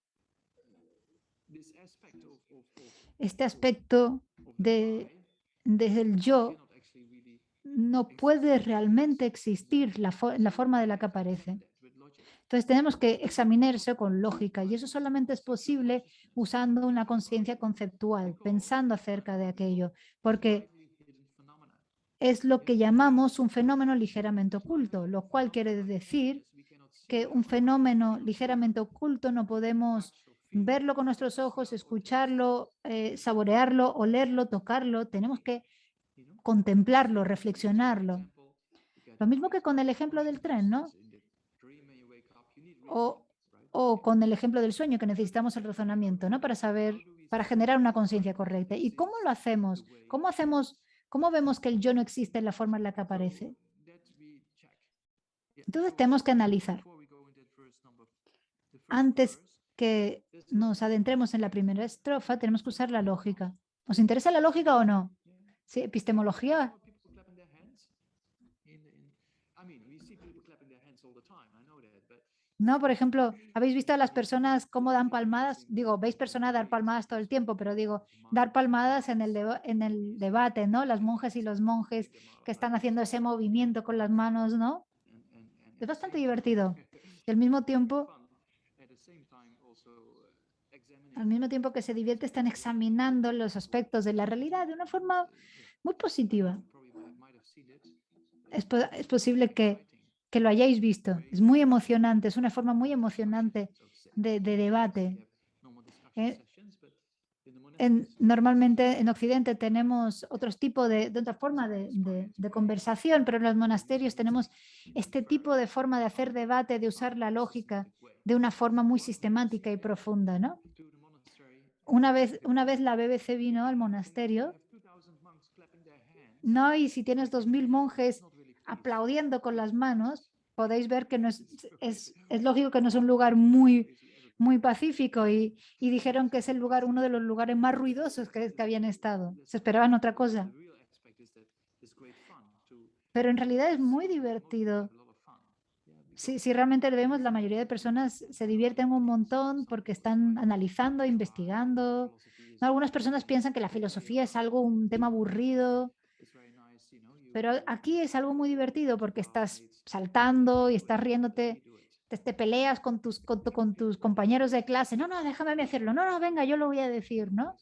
Este aspecto del yo no puede realmente existir la forma de la que aparece. Entonces tenemos que examinar eso con lógica y eso solamente es posible usando una conciencia conceptual, pensando acerca de aquello, porque es lo que llamamos un fenómeno ligeramente oculto, lo cual quiere decir que un fenómeno ligeramente oculto no podemos verlo con nuestros ojos, escucharlo, saborearlo, olerlo, tocarlo, tenemos que contemplarlo, reflexionarlo. Lo mismo que con el ejemplo del tren, ¿no? O, o con el ejemplo del sueño, que necesitamos el razonamiento, ¿no? Para saber, para generar una conciencia correcta. ¿Y cómo lo hacemos? ¿Cómo vemos que el yo no existe en la forma en la que aparece? Entonces tenemos que analizar. Antes que nos adentremos en la primera estrofa, tenemos que usar la lógica. ¿Os interesa la lógica o no? Sí, epistemología. No, por ejemplo, ¿habéis visto a las personas cómo dan palmadas? Digo, veis personas dar palmadas todo el tiempo, pero digo, dar palmadas en el debate, ¿no? Las monjas y los monjes que están haciendo ese movimiento con las manos, ¿no? Es bastante divertido. Y al mismo tiempo que se divierte, están examinando los aspectos de la realidad de una forma muy positiva. Es posible que lo hayáis visto. Es muy emocionante, es una forma muy emocionante de debate. Normalmente en Occidente tenemos otros tipos de otra forma de conversación, pero en los monasterios tenemos este tipo de forma de hacer debate, de usar la lógica de una forma muy sistemática y profunda, ¿no? Una vez la BBC vino al monasterio, ¿no? Y si tienes 2000 monjes aplaudiendo con las manos, podéis ver que no es lógico que no es un lugar muy pacífico y dijeron que es el lugar, uno de los lugares más ruidosos que habían estado. Se esperaban otra cosa. Pero en realidad es muy divertido. Si realmente lo vemos, la mayoría de personas se divierten un montón porque están analizando, investigando. ¿No? Algunas personas piensan que la filosofía es un tema aburrido, pero aquí es algo muy divertido porque estás saltando y estás riéndote, te peleas con tus compañeros de clase. No, déjame hacerlo. No, venga, yo lo voy a decir, ¿no?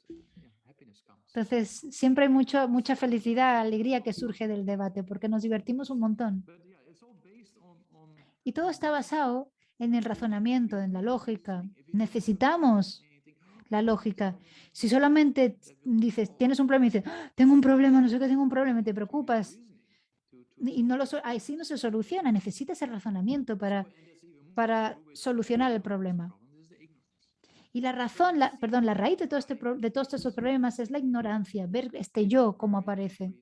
Entonces, siempre hay mucha felicidad, alegría que surge del debate, porque nos divertimos un montón. Y todo está basado en el razonamiento, en la lógica. Necesitamos la lógica. Si solamente dices, tienes un problema y dices, "Ah, tengo un problema, no sé qué, tengo un problema", y te preocupas, y así no se soluciona. Necesitas el razonamiento para solucionar el problema. Y la razón, perdón, la raíz de, de todos estos problemas es la ignorancia, ver este yo cómo aparece,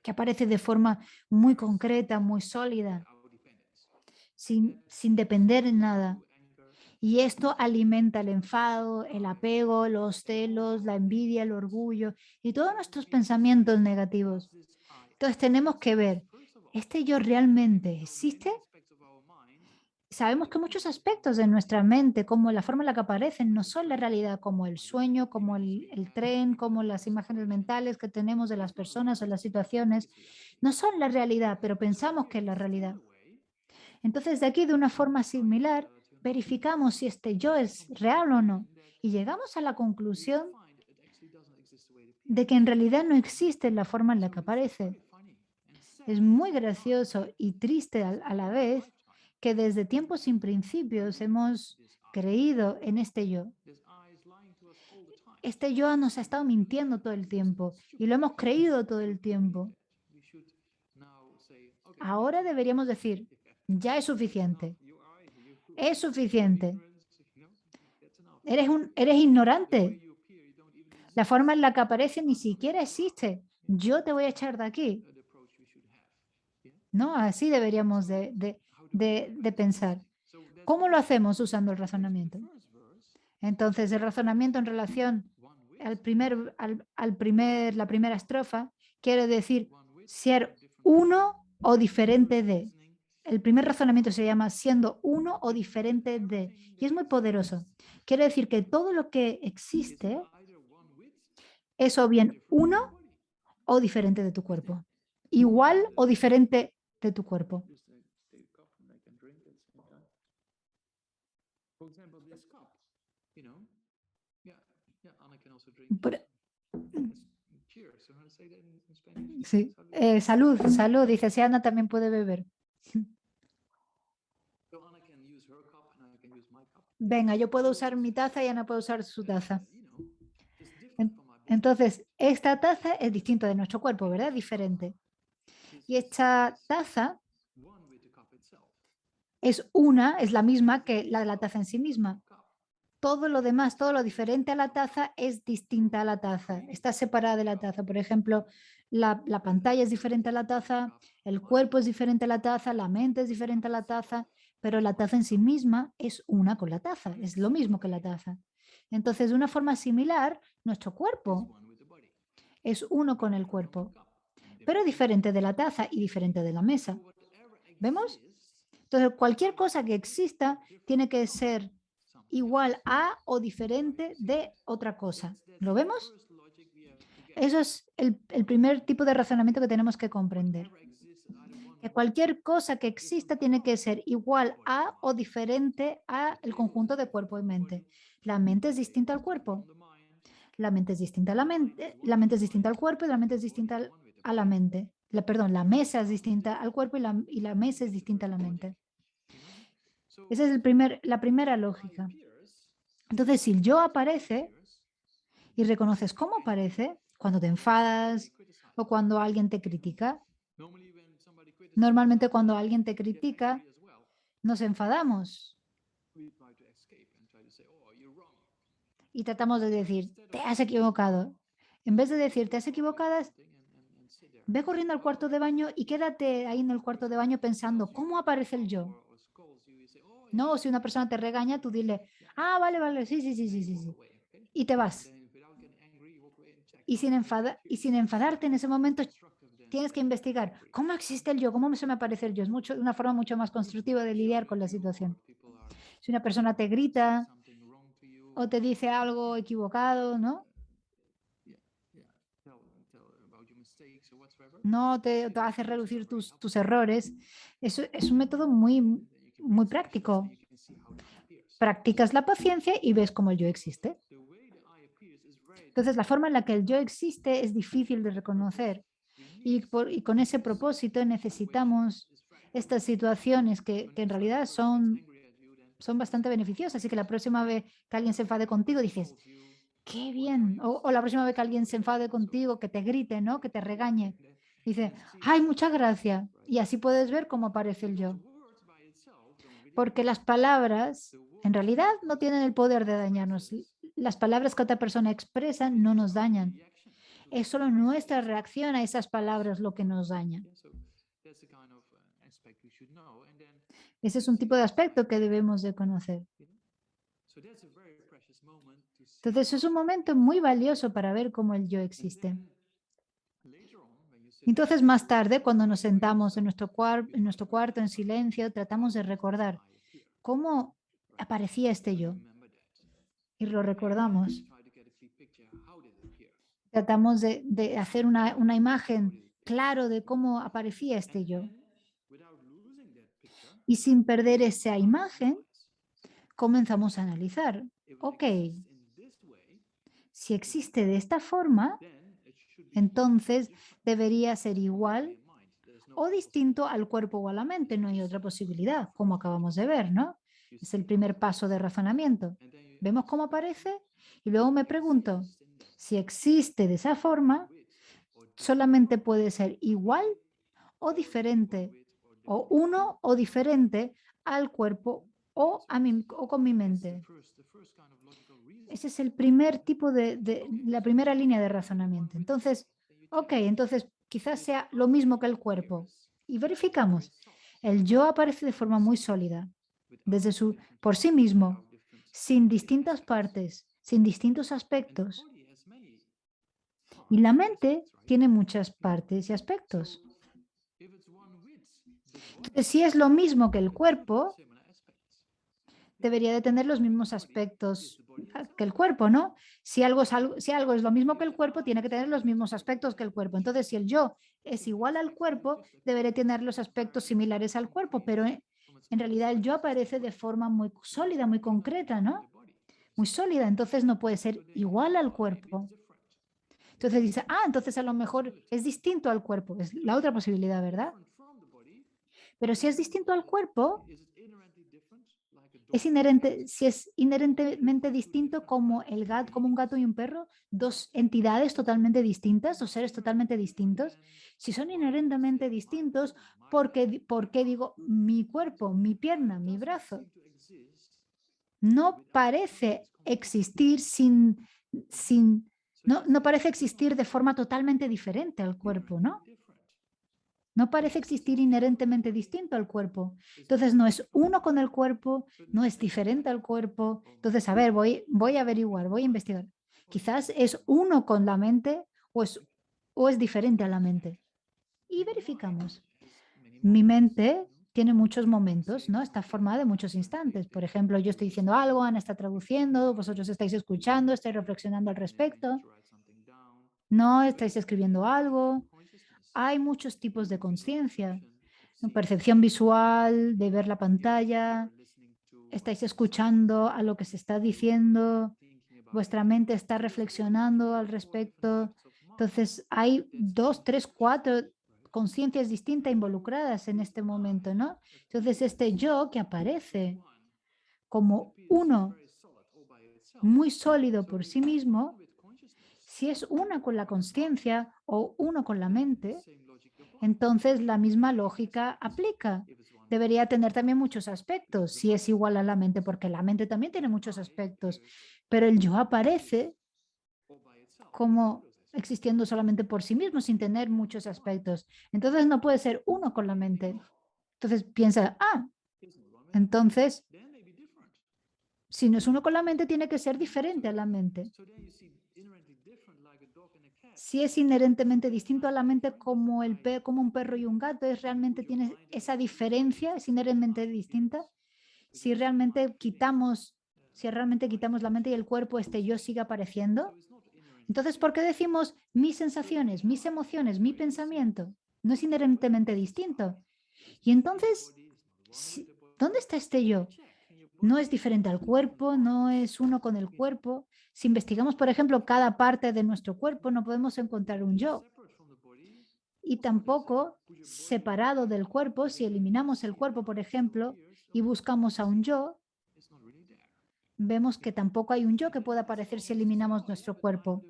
que aparece de forma muy concreta, muy sólida, sin depender en nada. Y esto alimenta el enfado, el apego, los celos, la envidia, el orgullo y todos nuestros pensamientos negativos. Entonces tenemos que ver, ¿este yo realmente existe? Sabemos que muchos aspectos de nuestra mente, como la forma en la que aparecen, no son la realidad, como el sueño, como el tren, como las imágenes mentales que tenemos de las personas o las situaciones, no son la realidad, pero pensamos que es la realidad. Entonces, de aquí, de una forma similar, verificamos si este yo es real o no. Y llegamos a la conclusión de que en realidad no existe la forma en la que aparece. Es muy gracioso y triste a la vez que desde tiempos sin principios hemos creído en este yo. Este yo nos ha estado mintiendo todo el tiempo y lo hemos creído todo el tiempo. Ahora deberíamos decir, ya es suficiente. Es suficiente. Eres ignorante. La forma en la que aparece ni siquiera existe. Yo te voy a echar de aquí. ¿No? Así deberíamos de pensar. ¿Cómo lo hacemos usando el razonamiento? Entonces, el razonamiento en relación la primera estrofa quiere decir ser uno o diferente de. El primer razonamiento se llama siendo uno o diferente de. Y es muy poderoso. Quiere decir que todo lo que existe es o bien uno o diferente de tu cuerpo. Igual o diferente de tu cuerpo. Sí. Salud, salud. Dice, si Ana también puede beber. Venga, yo puedo usar mi taza y Ana puede usar su taza. Entonces, esta taza es distinta de nuestro cuerpo, ¿verdad? Diferente. Y esta taza es la misma que la de la taza en sí misma. Todo lo demás, todo lo diferente a la taza es distinta a la taza, está separada de la taza. Por ejemplo, la pantalla es diferente a la taza, el cuerpo es diferente a la taza, la mente es diferente a la taza, pero la taza en sí misma es una con la taza, es lo mismo que la taza. Entonces, de una forma similar, nuestro cuerpo es uno con el cuerpo, pero diferente de la taza y diferente de la mesa. ¿Vemos? Entonces, cualquier cosa que exista tiene que ser igual a o diferente de otra cosa. ¿Lo vemos? Eso es el primer tipo de razonamiento que tenemos que comprender. Que cualquier cosa que exista tiene que ser igual a o diferente a el conjunto de cuerpo y mente. La mente es distinta al cuerpo. La mente es distinta a la mente. La mente es distinta al cuerpo y la mente es distinta a la mente. Perdón, la mesa es distinta al cuerpo y la mesa es distinta a la mente. Esa es la primera lógica. Entonces, si el yo aparece y reconoces cómo aparece, cuando te enfadas o cuando alguien te critica, normalmente cuando alguien te critica, nos enfadamos y tratamos de decir, te has equivocado. En vez de decir, te has equivocado, ve corriendo al cuarto de baño y quédate ahí en el cuarto de baño pensando, ¿cómo aparece el yo? No, si una persona te regaña, tú dile, ah, vale, vale, sí, sí, sí, sí, sí, sí. Y te vas. Y sin enfadarte en ese momento, tienes que investigar cómo existe el yo, cómo se me aparece el yo. Es una forma mucho más constructiva de lidiar con la situación. Si una persona te grita o te dice algo equivocado, ¿no? No te hace reducir tus errores. Eso es un método muy práctico. Practicas la paciencia y ves cómo el yo existe. Entonces, la forma en la que el yo existe es difícil de reconocer y con ese propósito necesitamos estas situaciones que en realidad son bastante beneficiosas. Así que la próxima vez que alguien se enfade contigo, dices, qué bien. O la próxima vez que alguien se enfade contigo, que te grite, ¿no? Que te regañe. Dice, ay, muchas gracias. Y así puedes ver cómo aparece el yo. Porque las palabras en realidad no tienen el poder de dañarnos. Las palabras que otra persona expresa no nos dañan. Es solo nuestra reacción a esas palabras lo que nos daña. Ese es un tipo de aspecto que debemos de conocer. Entonces es un momento muy valioso para ver cómo el yo existe. Entonces más tarde, cuando nos sentamos en nuestro cuarto en silencio, tratamos de recordar cómo aparecía este yo. Y lo recordamos. Tratamos de hacer una imagen claro de cómo aparecía este yo. Y sin perder esa imagen, comenzamos a analizar. Ok, si existe de esta forma, entonces debería ser igual o distinto al cuerpo o a la mente. No hay otra posibilidad, como acabamos de ver, ¿no? Es el primer paso de razonamiento. Vemos cómo aparece y luego me pregunto, si existe de esa forma, solamente puede ser igual o diferente, o uno o diferente al cuerpo o con mi mente. Ese es el primer tipo la primera línea de razonamiento. Entonces, ok, entonces quizás sea lo mismo que el cuerpo. Y verificamos. El yo aparece de forma muy sólida, por sí mismo, sin distintas partes, sin distintos aspectos. Y la mente tiene muchas partes y aspectos. Entonces, si es lo mismo que el cuerpo, debería de tener los mismos aspectos que el cuerpo, ¿no? Si algo es lo mismo que el cuerpo, tiene que tener los mismos aspectos que el cuerpo. Entonces, si el yo es igual al cuerpo, debería tener los aspectos similares al cuerpo, pero en realidad el yo aparece de forma muy sólida, muy concreta, ¿no? Muy sólida, entonces no puede ser igual al cuerpo. Entonces dice, entonces a lo mejor es distinto al cuerpo, es la otra posibilidad, ¿verdad? Pero si es distinto al cuerpo, si es inherentemente distinto como como un gato y un perro, dos entidades totalmente distintas, dos seres totalmente distintos. Si son inherentemente distintos, ¿por qué digo mi cuerpo, mi pierna, mi brazo? No parece existir no parece existir de forma totalmente diferente al cuerpo, ¿no? No parece existir inherentemente distinto al cuerpo. Entonces no es uno con el cuerpo, no es diferente al cuerpo. Entonces, a ver, voy a averiguar, voy a investigar. Quizás es uno con la mente o es diferente a la mente. Y verificamos. Mi mente tiene muchos momentos, ¿no? Está formada de muchos instantes. Por ejemplo, yo estoy diciendo algo, Ana está traduciendo, vosotros estáis escuchando, estáis reflexionando al respecto. No, estáis escribiendo algo. Hay muchos tipos de conciencia. Percepción visual, de ver la pantalla, estáis escuchando a lo que se está diciendo, vuestra mente está reflexionando al respecto. Entonces, hay 2, 3, 4 conciencias distintas involucradas en este momento, ¿no? Entonces, este yo que aparece como uno muy sólido por sí mismo, si es una con la conciencia o uno con la mente, entonces la misma lógica aplica. Debería tener también muchos aspectos, si es igual a la mente, porque la mente también tiene muchos aspectos, pero el yo aparece como existiendo solamente por sí mismo, sin tener muchos aspectos. Entonces no puede ser uno con la mente. Entonces piensa, entonces si no es uno con la mente, tiene que ser diferente a la mente. Si es inherentemente distinto a la mente como un perro y un gato, realmente tiene esa diferencia, es inherentemente distinta. Si realmente quitamos la mente y el cuerpo, este yo sigue apareciendo. Entonces, ¿por qué decimos mis sensaciones, mis emociones, mi pensamiento? No es inherentemente distinto. Y entonces, ¿dónde está este yo? no es diferente al cuerpo, no es uno con el cuerpo. Si investigamos, por ejemplo, cada parte de nuestro cuerpo, no podemos encontrar un yo. Y tampoco separado del cuerpo, si eliminamos el cuerpo, por ejemplo, y buscamos a un yo, vemos que tampoco hay un yo que pueda aparecer si eliminamos nuestro cuerpo.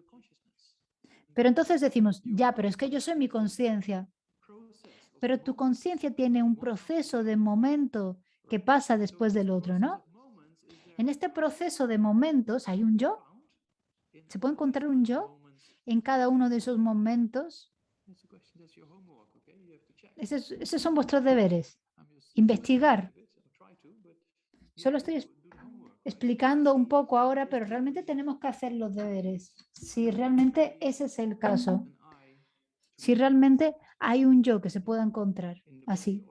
Pero entonces decimos, ya, pero es que yo soy mi conciencia. Pero tu conciencia tiene un proceso de momento que pasa después del otro, ¿no? En este proceso de momentos hay un yo. ¿Se puede encontrar un yo en cada uno de esos momentos? Esos son vuestros deberes. Investigar. Solo estoy explicando un poco ahora, pero realmente tenemos que hacer los deberes. Si realmente ese es el caso. Si realmente hay un yo que se pueda encontrar así,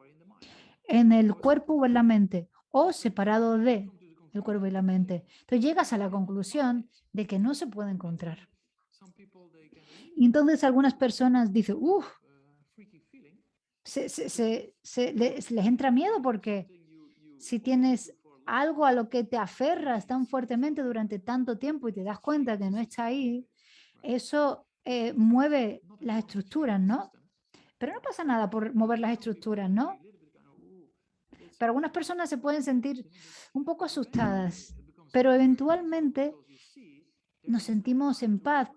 en el cuerpo o en la mente, o separado de el cuerpo y la mente. Entonces llegas a la conclusión de que no se puede encontrar. Y entonces algunas personas dicen, uff, les entra miedo porque si tienes algo a lo que te aferras tan fuertemente durante tanto tiempo y te das cuenta que no está ahí, eso mueve las estructuras, ¿no? Pero no pasa nada por mover las estructuras, ¿no? Pero algunas personas se pueden sentir un poco asustadas, pero eventualmente nos sentimos en paz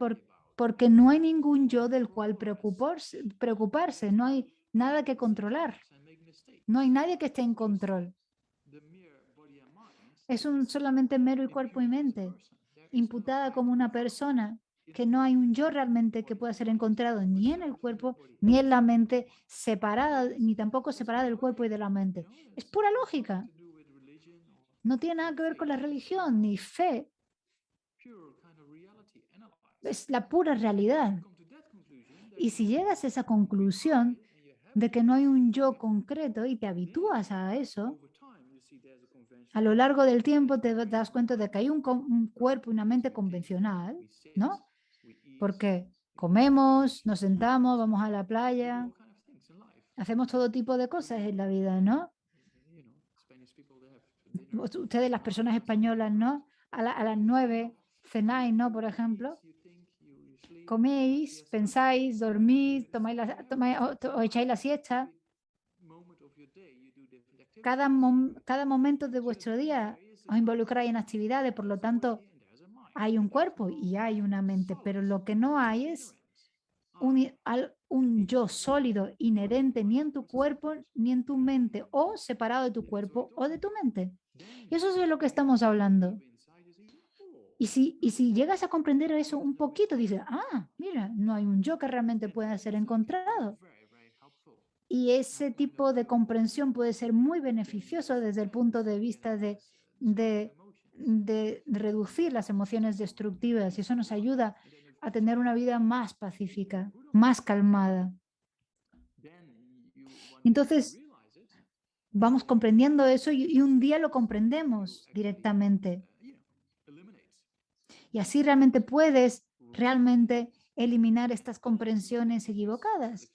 porque no hay ningún yo del cual preocuparse, no hay nada que controlar, no hay nadie que esté en control. Es solamente mero y cuerpo y mente, imputada como una persona, que no hay un yo realmente que pueda ser encontrado ni en el cuerpo ni en la mente separada, ni tampoco separada del cuerpo y de la mente. Es pura lógica. No tiene nada que ver con la religión ni fe. Es la pura realidad. Y si llegas a esa conclusión de que no hay un yo concreto y te habitúas a eso, a lo largo del tiempo te das cuenta de que hay un cuerpo y una mente convencional, ¿no? Porque comemos, nos sentamos, vamos a la playa, hacemos todo tipo de cosas en la vida, ¿no? Ustedes, las personas españolas, ¿no? A las 9 cenáis, ¿no? Por ejemplo, coméis, pensáis, dormís, o echáis la siesta. Cada momento de vuestro día os involucráis en actividades, por lo tanto, hay un cuerpo y hay una mente, pero lo que no hay es un yo sólido, inherente, ni en tu cuerpo, ni en tu mente, o separado de tu cuerpo o de tu mente. Y eso es de lo que estamos hablando. Y si llegas a comprender eso un poquito, dices, mira, no hay un yo que realmente pueda ser encontrado. Y ese tipo de comprensión puede ser muy beneficioso desde el punto de vista de reducir las emociones destructivas. Y eso nos ayuda a tener una vida más pacífica, más calmada. Entonces, vamos comprendiendo eso y un día lo comprendemos directamente. Y así realmente puedes eliminar estas comprensiones equivocadas.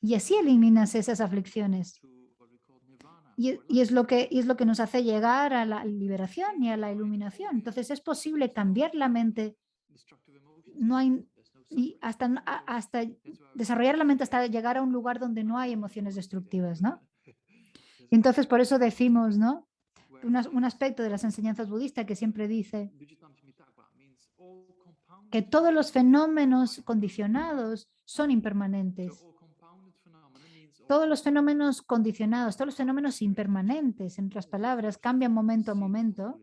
Y así eliminas esas aflicciones. Y es lo que nos hace llegar a la liberación y a la iluminación. Entonces es posible cambiar la mente. No hay, y hasta desarrollar la mente hasta llegar a un lugar donde no hay emociones destructivas, ¿no? Y entonces por eso decimos, ¿no? Un aspecto de las enseñanzas budistas que siempre dice que todos los fenómenos condicionados son impermanentes. Todos los fenómenos condicionados, todos los fenómenos impermanentes, en otras palabras, cambian momento a momento,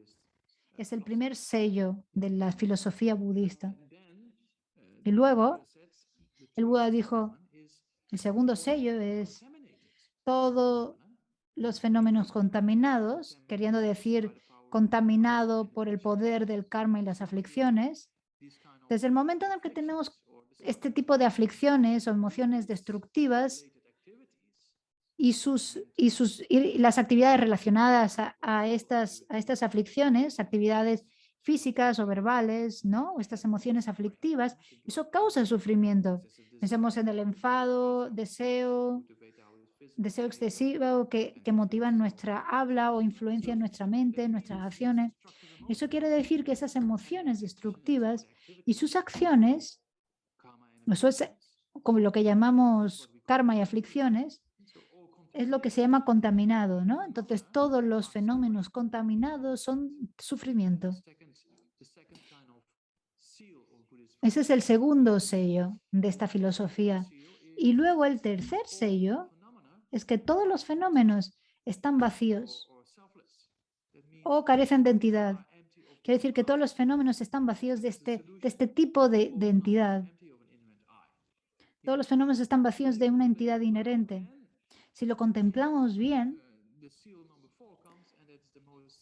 es el primer sello de la filosofía budista. Y luego, el Buda dijo, el segundo sello es todos los fenómenos contaminados, queriendo decir contaminado por el poder del karma y las aflicciones. Desde el momento en el que tenemos este tipo de aflicciones o emociones destructivas, y las actividades relacionadas a estas aflicciones, actividades físicas o verbales, ¿no? O estas emociones aflictivas, eso causa sufrimiento. Pensemos en el enfado, deseo, deseo excesivo que motivan nuestra habla o influencian nuestra mente, nuestras acciones. Eso quiere decir que esas emociones destructivas y sus acciones, eso es como lo que llamamos karma y aflicciones, es lo que se llama contaminado, ¿no? Entonces todos los fenómenos contaminados son sufrimiento. Ese es el segundo sello de esta filosofía. Y luego el tercer sello es que todos los fenómenos están vacíos o carecen de entidad. Quiere decir que todos los fenómenos están vacíos de este tipo de entidad. Todos los fenómenos están vacíos de una entidad inherente. Si lo contemplamos bien,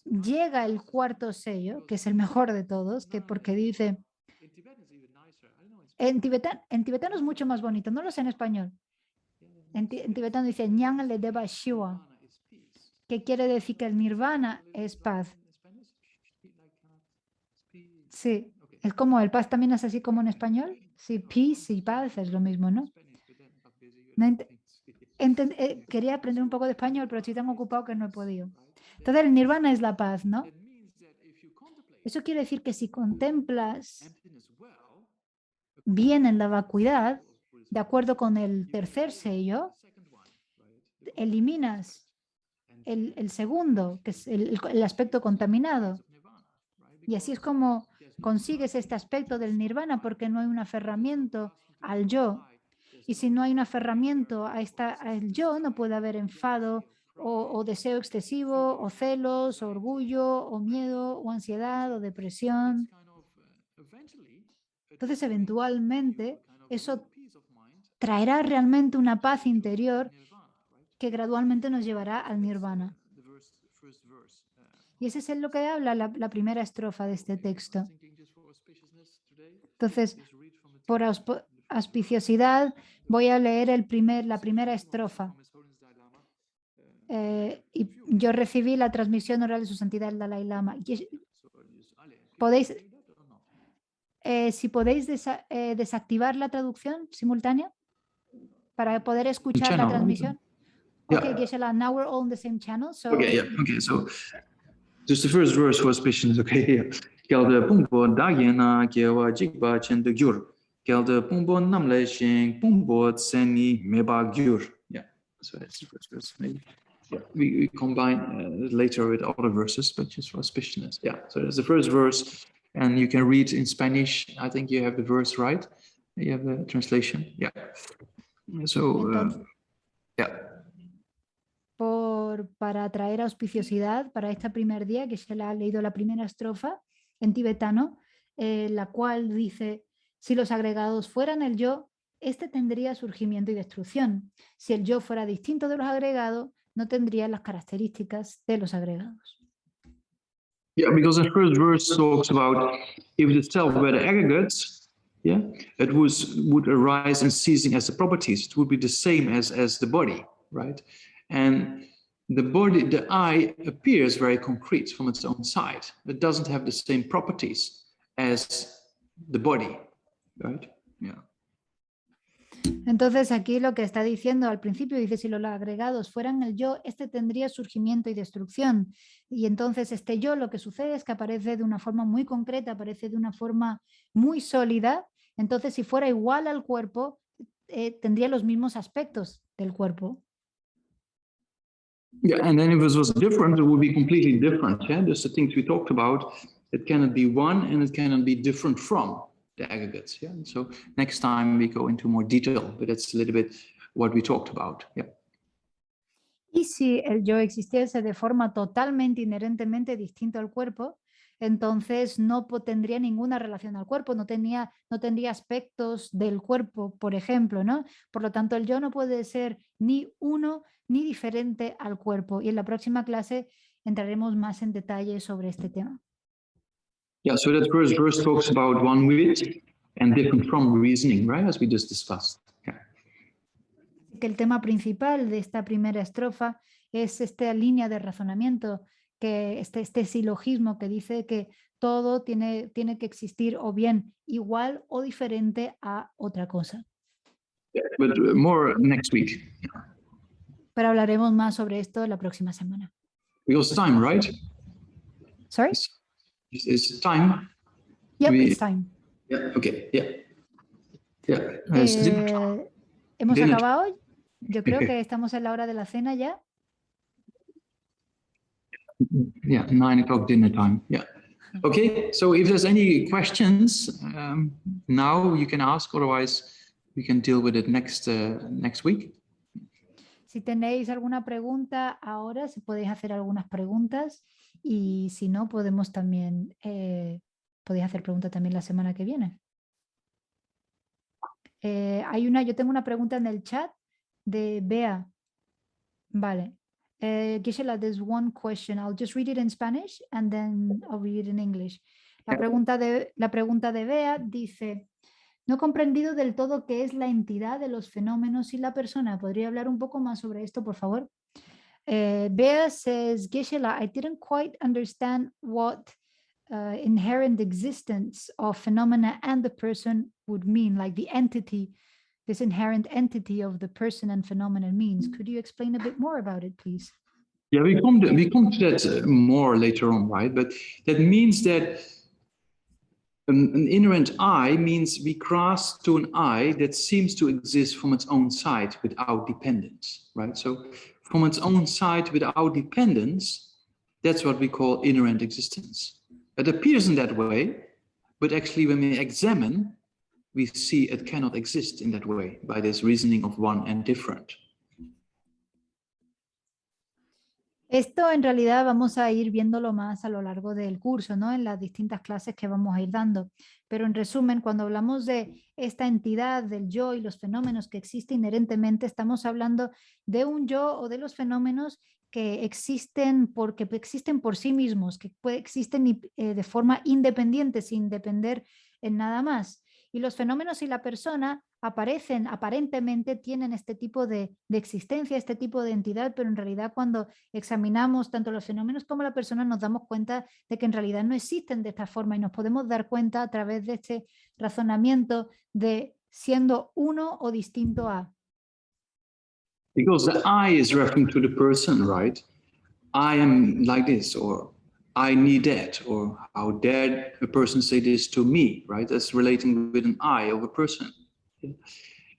llega el cuarto sello, que es el mejor de todos, que porque dice, en tibetano es mucho más bonito, no lo sé en español. En tibetano dice Ñang le deva Shiva, que quiere decir que el nirvana es paz. Sí, es como el paz también es así como en español. Sí, peace y paz es lo mismo, ¿no? Quería aprender un poco de español, pero estoy tan ocupado que no he podido. Entonces el nirvana es la paz, ¿no? Eso quiere decir que si contemplas bien en la vacuidad, de acuerdo con el tercer sello, eliminas el segundo, que es el aspecto contaminado. Y así es como consigues este aspecto del nirvana, porque no hay un aferramiento al yo. Y si no hay un aferramiento al yo, no puede haber enfado o deseo excesivo, o celos, o orgullo, o miedo, o ansiedad, o depresión. Entonces, eventualmente, eso traerá realmente una paz interior que gradualmente nos llevará al nirvana. Y ese es lo que habla la primera estrofa de este texto. Entonces, por auspiciosidad, voy a leer la primera estrofa. Y yo recibí la transmisión oral de su santidad el Dalai Lama. Si podéis desactivar la traducción simultánea para poder escuchar la transmisión. Okay, Geshe-la, now we're all on the same channel. So Okay, yeah. Okay, so just the first verse for auspiciousness. Okay, yeah. Gyalde pungbo dagena gyewa jigba chende gyur. Gyalde pungbo namle shing pungbo tseni meba gyur. Yeah, so that's the first verse. Maybe. Yeah, we combine later with other verses, but just for auspiciousness. Yeah, so that's the first verse, and you can read in Spanish. I think you have the verse right. You have the translation. Yeah. So, yeah. Para traer auspiciosidad para este primer día, que se le ha leído la primera estrofa en tibetano, la cual dice, si los agregados fueran el yo, este tendría surgimiento y destrucción. Si el yo fuera distinto de los agregados, no tendría las características de los agregados. Yeah, because the first verse talks about if the self were the aggregates, yeah, it would arise and ceasing as the properties. It would be the same as the body, right? And the body, the I appears very concrete from its own side. It doesn't have the same properties as the body, right? Yeah. Entonces aquí lo que está diciendo al principio dice, si los agregados fueran el yo, este tendría surgimiento y destrucción. Y entonces este yo lo que sucede es que aparece de una forma muy concreta, aparece de una forma muy sólida. Entonces si fuera igual al cuerpo, tendría los mismos aspectos del cuerpo. Yeah, and then if it was different, it would be completely different. Yeah, there's the things we talked about. It cannot be one and it cannot be different from the aggregates. Yeah, so next time we go into more detail, but that's a little bit what we talked about. Yeah. Y si el yo existiese de forma totalmente inherentemente distinto al cuerpo, entonces no tendría ninguna relación al cuerpo, no tendría aspectos del cuerpo, por ejemplo, ¿no? Por lo tanto, el yo no puede ser ni uno ni diferente al cuerpo. Y en la próxima clase entraremos más en detalle sobre este tema. Yeah, so that first verse talks about one with and different from reasoning, right? As we just discussed. Yeah. Que el tema principal de esta primera estrofa es esta línea de razonamiento, que este silogismo que dice que todo tiene que existir o bien igual o diferente a otra cosa. Yeah, but more next week. pero hablaremos más sobre esto la próxima semana. Because time, right? Sorry? It's time. Yep, We- it's time. Yeah. Okay. Yeah. Yeah. It's dinner time. Hemos Dinner acabado. Yo creo que estamos en la hora de la cena ya. Yeah, 9 o'clock dinner time. Yeah. Okay. So if there's any questions, now you can ask. Otherwise, we can deal with it next week. Si tenéis alguna pregunta ahora, si podéis hacer algunas preguntas, y si no, podemos también, podéis hacer preguntas también la semana que viene. Yo tengo una pregunta en el chat de Bea. Vale. Gisela, there's one question. I'll just read it in Spanish and then I'll read it in English. La pregunta de Bea dice: no he comprendido del todo qué es la entidad de los fenómenos y la persona. ¿Podría hablar un poco más sobre esto, por favor? Bea says, Gisela, I didn't quite understand what inherent existence of phenomena and the person would mean, like the entity, this inherent entity of the person and phenomenon means. Could you explain a bit more about it, please? Yeah, we come to that more later on, right? But that means that an inherent I means we grasp to an I that seems to exist from its own side without dependence, right? So from its own side without dependence, that's what we call inherent existence. It appears in that way, but actually when we examine, we see it cannot exist in that way by this reasoning of one and different. Esto en realidad vamos a ir viéndolo más a lo largo del curso, ¿no? En las distintas clases que vamos a ir dando. Pero en resumen, cuando hablamos de esta entidad del yo y los fenómenos que existen inherentemente, estamos hablando de un yo o de los fenómenos que existen porque existen por sí mismos, que existen de forma independiente, sin depender en nada más. Y los fenómenos y la persona aparecen, aparentemente tienen este tipo de existencia, este tipo de entidad, pero en realidad cuando examinamos tanto los fenómenos como la persona nos damos cuenta de que en realidad no existen de esta forma y nos podemos dar cuenta a través de este razonamiento de siendo uno o distinto a. Because the I is referring to the person, right? I am like this, or I need that, or how dare a person say this to me, right? That's relating with an I of a person.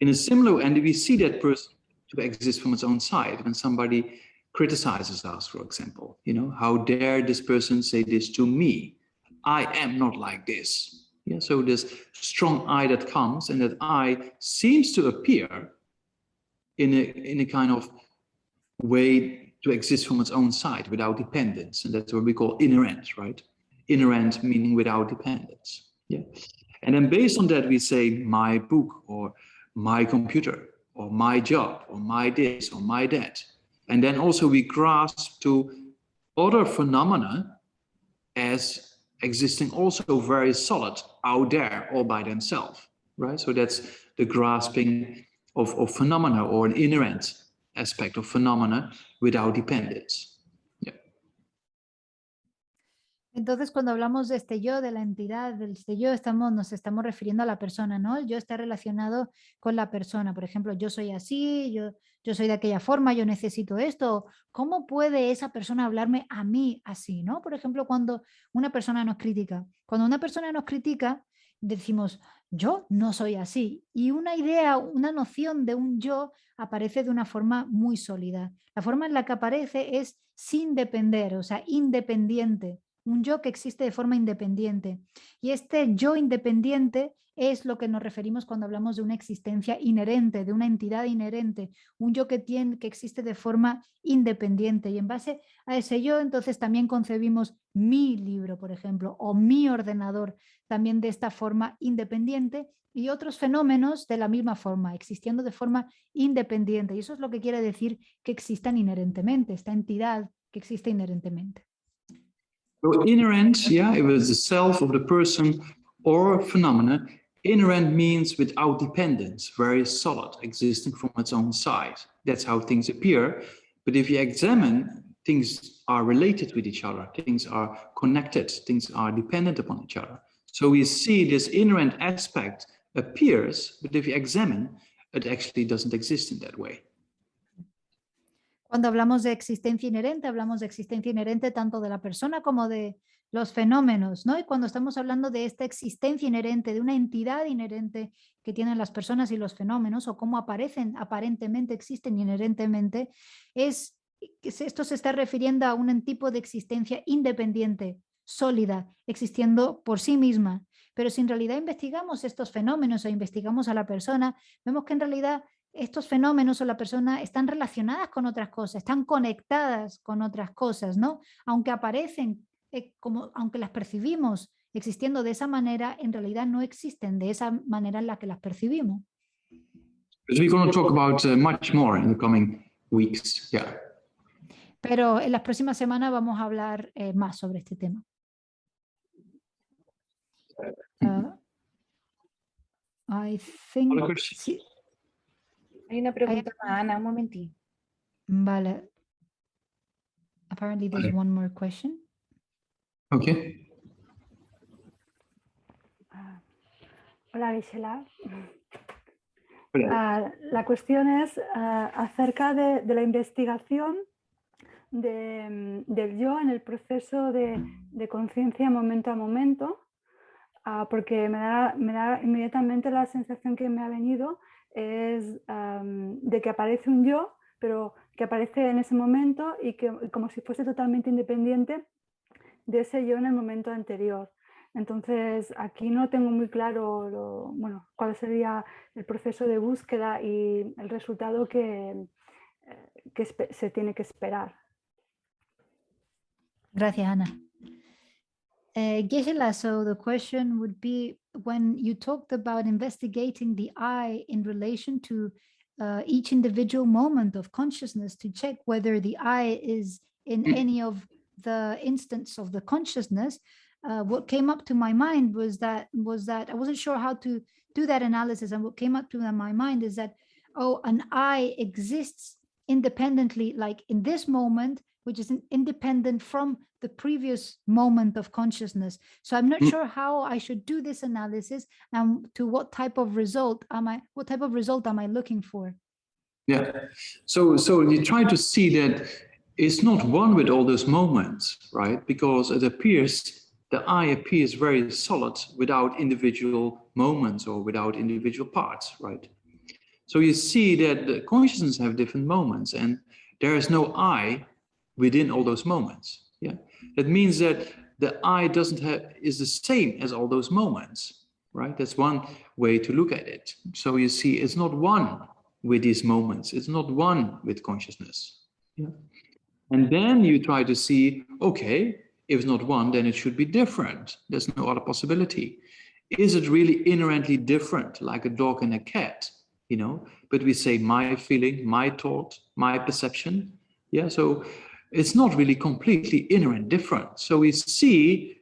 In a similar way, and we see that person to exist from its own side when somebody criticizes us, for example, how dare this person say this to me? I am not like this. Yeah, so this strong I that comes, and that I seems to appear in a kind of way to exist from its own side without dependence, and that's what we call inherent, right? Inherent meaning without dependence. Yeah. And then based on that, we say my book, or my computer, or my job, or my this, or my that. And then also we grasp to other phenomena as existing also very solid out there all by themselves, right? So that's the grasping of phenomena, or an inherent aspect of phenomena without dependence. Entonces, cuando hablamos de este yo, de la entidad, del este yo, nos estamos refiriendo a la persona, ¿no? El yo está relacionado con la persona. Por ejemplo, yo soy así, yo soy de aquella forma, yo necesito esto. ¿Cómo puede esa persona hablarme a mí así, ¿no? Por ejemplo, cuando una persona nos critica. Cuando una persona nos critica, decimos, yo no soy así. Y una idea, una noción de un yo aparece de una forma muy sólida. La forma en la que aparece es sin depender, o sea, independiente. Un yo que existe de forma independiente. Y este yo independiente es lo que nos referimos cuando hablamos de una existencia inherente, de una entidad inherente, un yo que existe de forma independiente. Y en base a ese yo, entonces también concebimos mi libro, por ejemplo, o mi ordenador, también de esta forma independiente, y otros fenómenos de la misma forma, existiendo de forma independiente. Y eso es lo que quiere decir que existan inherentemente, esta entidad que existe inherentemente. So inherent, yeah, it was the self of the person or phenomena. Inherent means without dependence, very solid, existing from its own side. That's how things appear. But if you examine, things are related with each other. Things are connected. Things are dependent upon each other. So we see this inherent aspect appears, but if you examine, it actually doesn't exist in that way. Cuando hablamos de existencia inherente, hablamos de existencia inherente tanto de la persona como de los fenómenos, ¿no? Y cuando estamos hablando de esta existencia inherente, de una entidad inherente que tienen las personas y los fenómenos, o cómo aparecen, aparentemente existen inherentemente, esto se está refiriendo a un tipo de existencia independiente, sólida, existiendo por sí misma. Pero si en realidad investigamos estos fenómenos o investigamos a la persona, vemos que en realidad estos fenómenos o la persona están relacionadas con otras cosas, están conectadas con otras cosas, ¿no? Aunque aparecen, aunque las percibimos existiendo de esa manera, en realidad no existen de esa manera en la que las percibimos. But we're going to talk about much more in the coming weeks. Yeah. Pero en las próximas semanas vamos a hablar más sobre este tema. I think... Sí. Hay una pregunta más, Ana, un momentito. Vale. Apparently there's one more question. Okay. Hola, Gisela. La cuestión es acerca de la investigación del yo en el proceso de conciencia momento a momento, porque me da inmediatamente la sensación que me ha venido es de que aparece un yo, pero que aparece en ese momento y como si fuese totalmente independiente de ese yo en el momento anterior. Entonces, aquí no tengo muy claro cuál sería el proceso de búsqueda y el resultado que se tiene que esperar. Gracias, Ana. Gisela, so the question would be, when you talked about investigating the I in relation to each individual moment of consciousness to check whether the I is in any of the instance of the consciousness, what came up to my mind was that I wasn't sure how to do that analysis, and what came up to my mind is that, oh, an I exists independently, like in this moment, which is independent from the previous moment of consciousness. So I'm not sure how I should do this analysis and to what type of result am I looking for? Yeah. So you try to see that it's not one with all those moments, right? Because it appears, the I appears very solid without individual moments or without individual parts, right? So you see that the consciousness have different moments, and there is no I within all those moments. Yeah, that means that the I is the same as all those moments, right? That's one way to look at it. So you see, it's not one with these moments. It's not one with consciousness. Yeah, and then you try to see, okay, if it's not one, then it should be different. There's no other possibility. Is it really inherently different, like a dog and a cat? You know, but we say my feeling, my thought, my perception. Yeah, so it's not really completely inherent different. So we see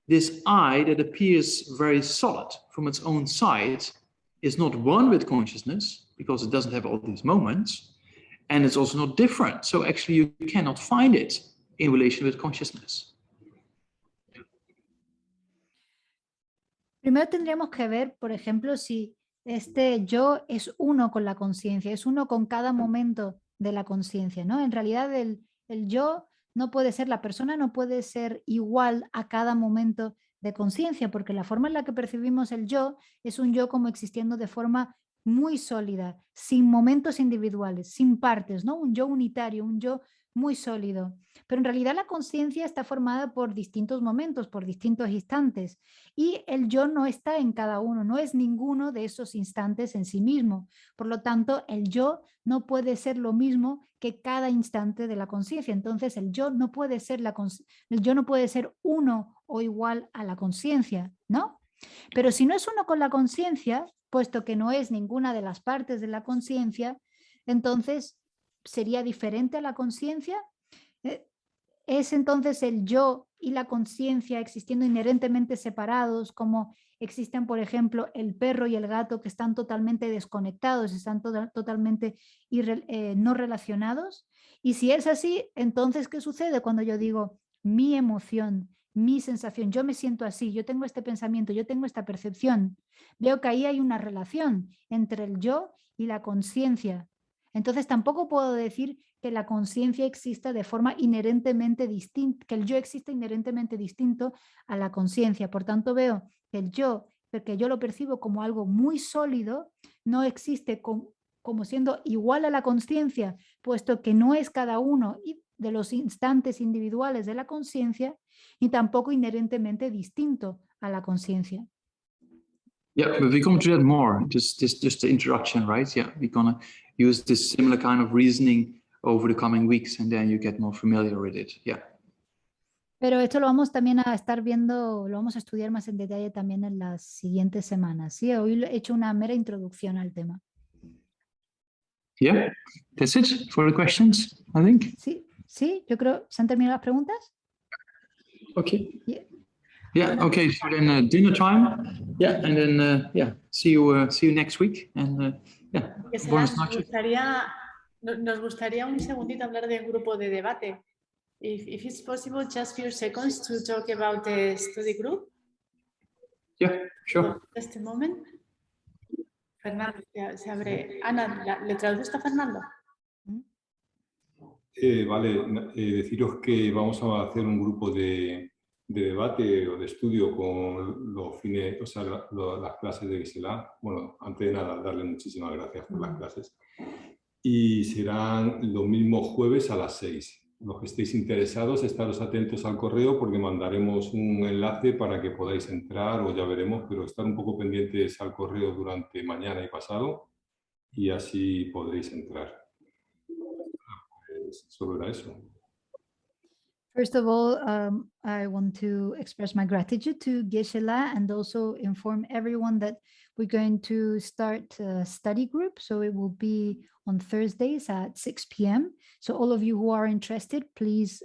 this I that appears very solid from its own side is not one with consciousness because it doesn't have all these moments, and it's also not different. So actually you cannot find it in relation with consciousness. Primero tendríamos que ver, por ejemplo, si este yo es uno con la conciencia, es uno con cada momento de la conciencia, ¿no? En realidad el yo no puede ser, la persona no puede ser igual a cada momento de conciencia, porque la forma en la que percibimos el yo es un yo como existiendo de forma muy sólida, sin momentos individuales, sin partes, ¿no? Un yo unitario, un yo muy sólido. Pero en realidad la conciencia está formada por distintos momentos, por distintos instantes, y el yo no está en cada uno, no es ninguno de esos instantes en sí mismo. Por lo tanto, el yo no puede ser lo mismo que cada instante de la conciencia. Entonces, el yo no puede ser uno o igual a la conciencia, ¿no? Pero si no es uno con la conciencia, puesto que no es ninguna de las partes de la conciencia, entonces sería diferente a la conciencia. ¿Es entonces el yo y la conciencia existiendo inherentemente separados, como existen, por ejemplo, el perro y el gato, que están totalmente desconectados, están totalmente no relacionados? Y si es así, entonces, ¿qué sucede cuando yo digo mi emoción, mi sensación? Yo me siento así, yo tengo este pensamiento, yo tengo esta percepción. Veo que ahí hay una relación entre el yo y la conciencia. Entonces tampoco puedo decir que la conciencia exista de forma inherentemente distinta, que el yo existe inherentemente distinto a la conciencia. Por tanto, veo que el yo, porque yo lo percibo como algo muy sólido, no existe como siendo igual a la conciencia, puesto que no es cada uno de los instantes individuales de la conciencia, ni tampoco inherentemente distinto a la conciencia. Yeah, but we're going to do that more. Just the introduction, right? Yeah, we're gonna use this similar kind of reasoning over the coming weeks, and then you get more familiar with it. Yeah. Pero esto lo vamos también a estar viendo, lo vamos a estudiar más en detalle también en las siguientes semanas. ¿Sí? Hoy he hecho una mera introducción al tema. Yeah, that's it for the questions, I think. Sí, yo creo. ¿Se han terminado las preguntas? Okay. Yeah. Yeah. Okay. So then dinner time. Yeah, and then yeah, see you next week. And yeah. Buenas noches. Nos gustaría un segundito hablar de un grupo de debate. If it's possible, just few seconds to talk about the study group. Yeah, sure. Just a moment. Fernando, se abre. Ana, ¿le traduces a Fernando? Vale, deciros que vamos a hacer un grupo de debate o de estudio con los fines, o sea, las clases de Gisela. Bueno, antes de nada, darle muchísimas gracias por las clases. Y serán los mismos jueves a las 6. Los que estéis interesados, estaros atentos al correo porque mandaremos un enlace para que podáis entrar o ya veremos, pero estar un poco pendientes al correo durante mañana y pasado y así podréis entrar. Pues solo era eso. First of all, I want to express my gratitude to Geshe-la and also inform everyone that we're going to start a study group. So it will be on Thursdays at 6 p.m. So all of you who are interested, please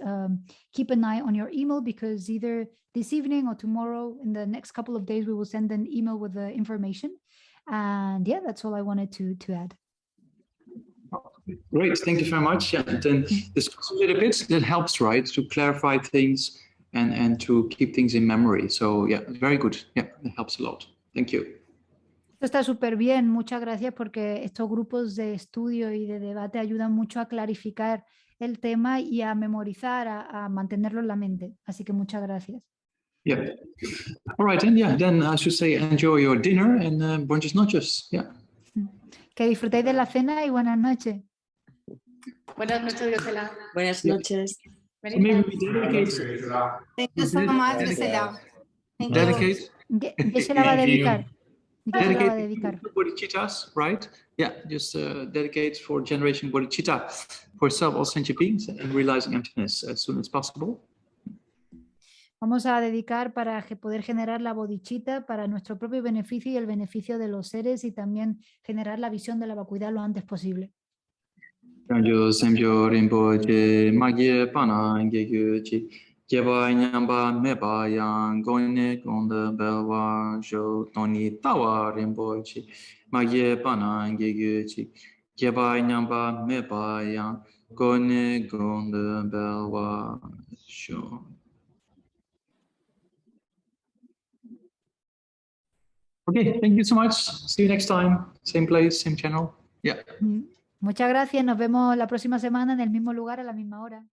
keep an eye on your email because either this evening or tomorrow in the next couple of days, we will send an email with the information. And yeah, that's all I wanted to add. Great, thank you very much. Yeah, and then discuss a little bit, that helps, right, to clarify things and to keep things in memory. So yeah, very good. Yeah, it helps a lot. Thank you. Esto está súper bien, muchas gracias porque estos grupos de estudio y de debate ayudan mucho a clarificar el tema y a memorizar, a mantenerlo en la mente. Así que muchas gracias. Yeah. All right, and yeah, then I should say enjoy your dinner and buenas noches. Yeah. Que disfrutéis de la cena y buenas noches. Buenas noches, Gisela. Buenas noches. So maybe we dedicate. Thank you so much, Gisela. Thank you. Dedicate. Geshe-la va a dedicar. Geshe-la va a Dedicate dedicar. to bodhicittas, right? Yeah, just dedicate for generation bodhicitta for self all sentient beings and realizing emptiness as soon as possible. Vamos a dedicar para poder generar la bodhicitta para nuestro propio beneficio y el beneficio de los seres y también generar la visión de la vacuidad lo antes posible. Yo Semjo Rinpoche Magye Pana Ngegyu Jeba Nyamba Meba Yang Goine Gonda Belwa Jo Toni Tawa Rinpoche Magye Pana Ngegyu Jeba Nyamba Meba Yang Goine Gonda Belwa Jo. Okay, thank you so much. See you next time. Same place, same channel. Yeah. Muchas gracias. Nos vemos la próxima semana en el mismo lugar a la misma hora.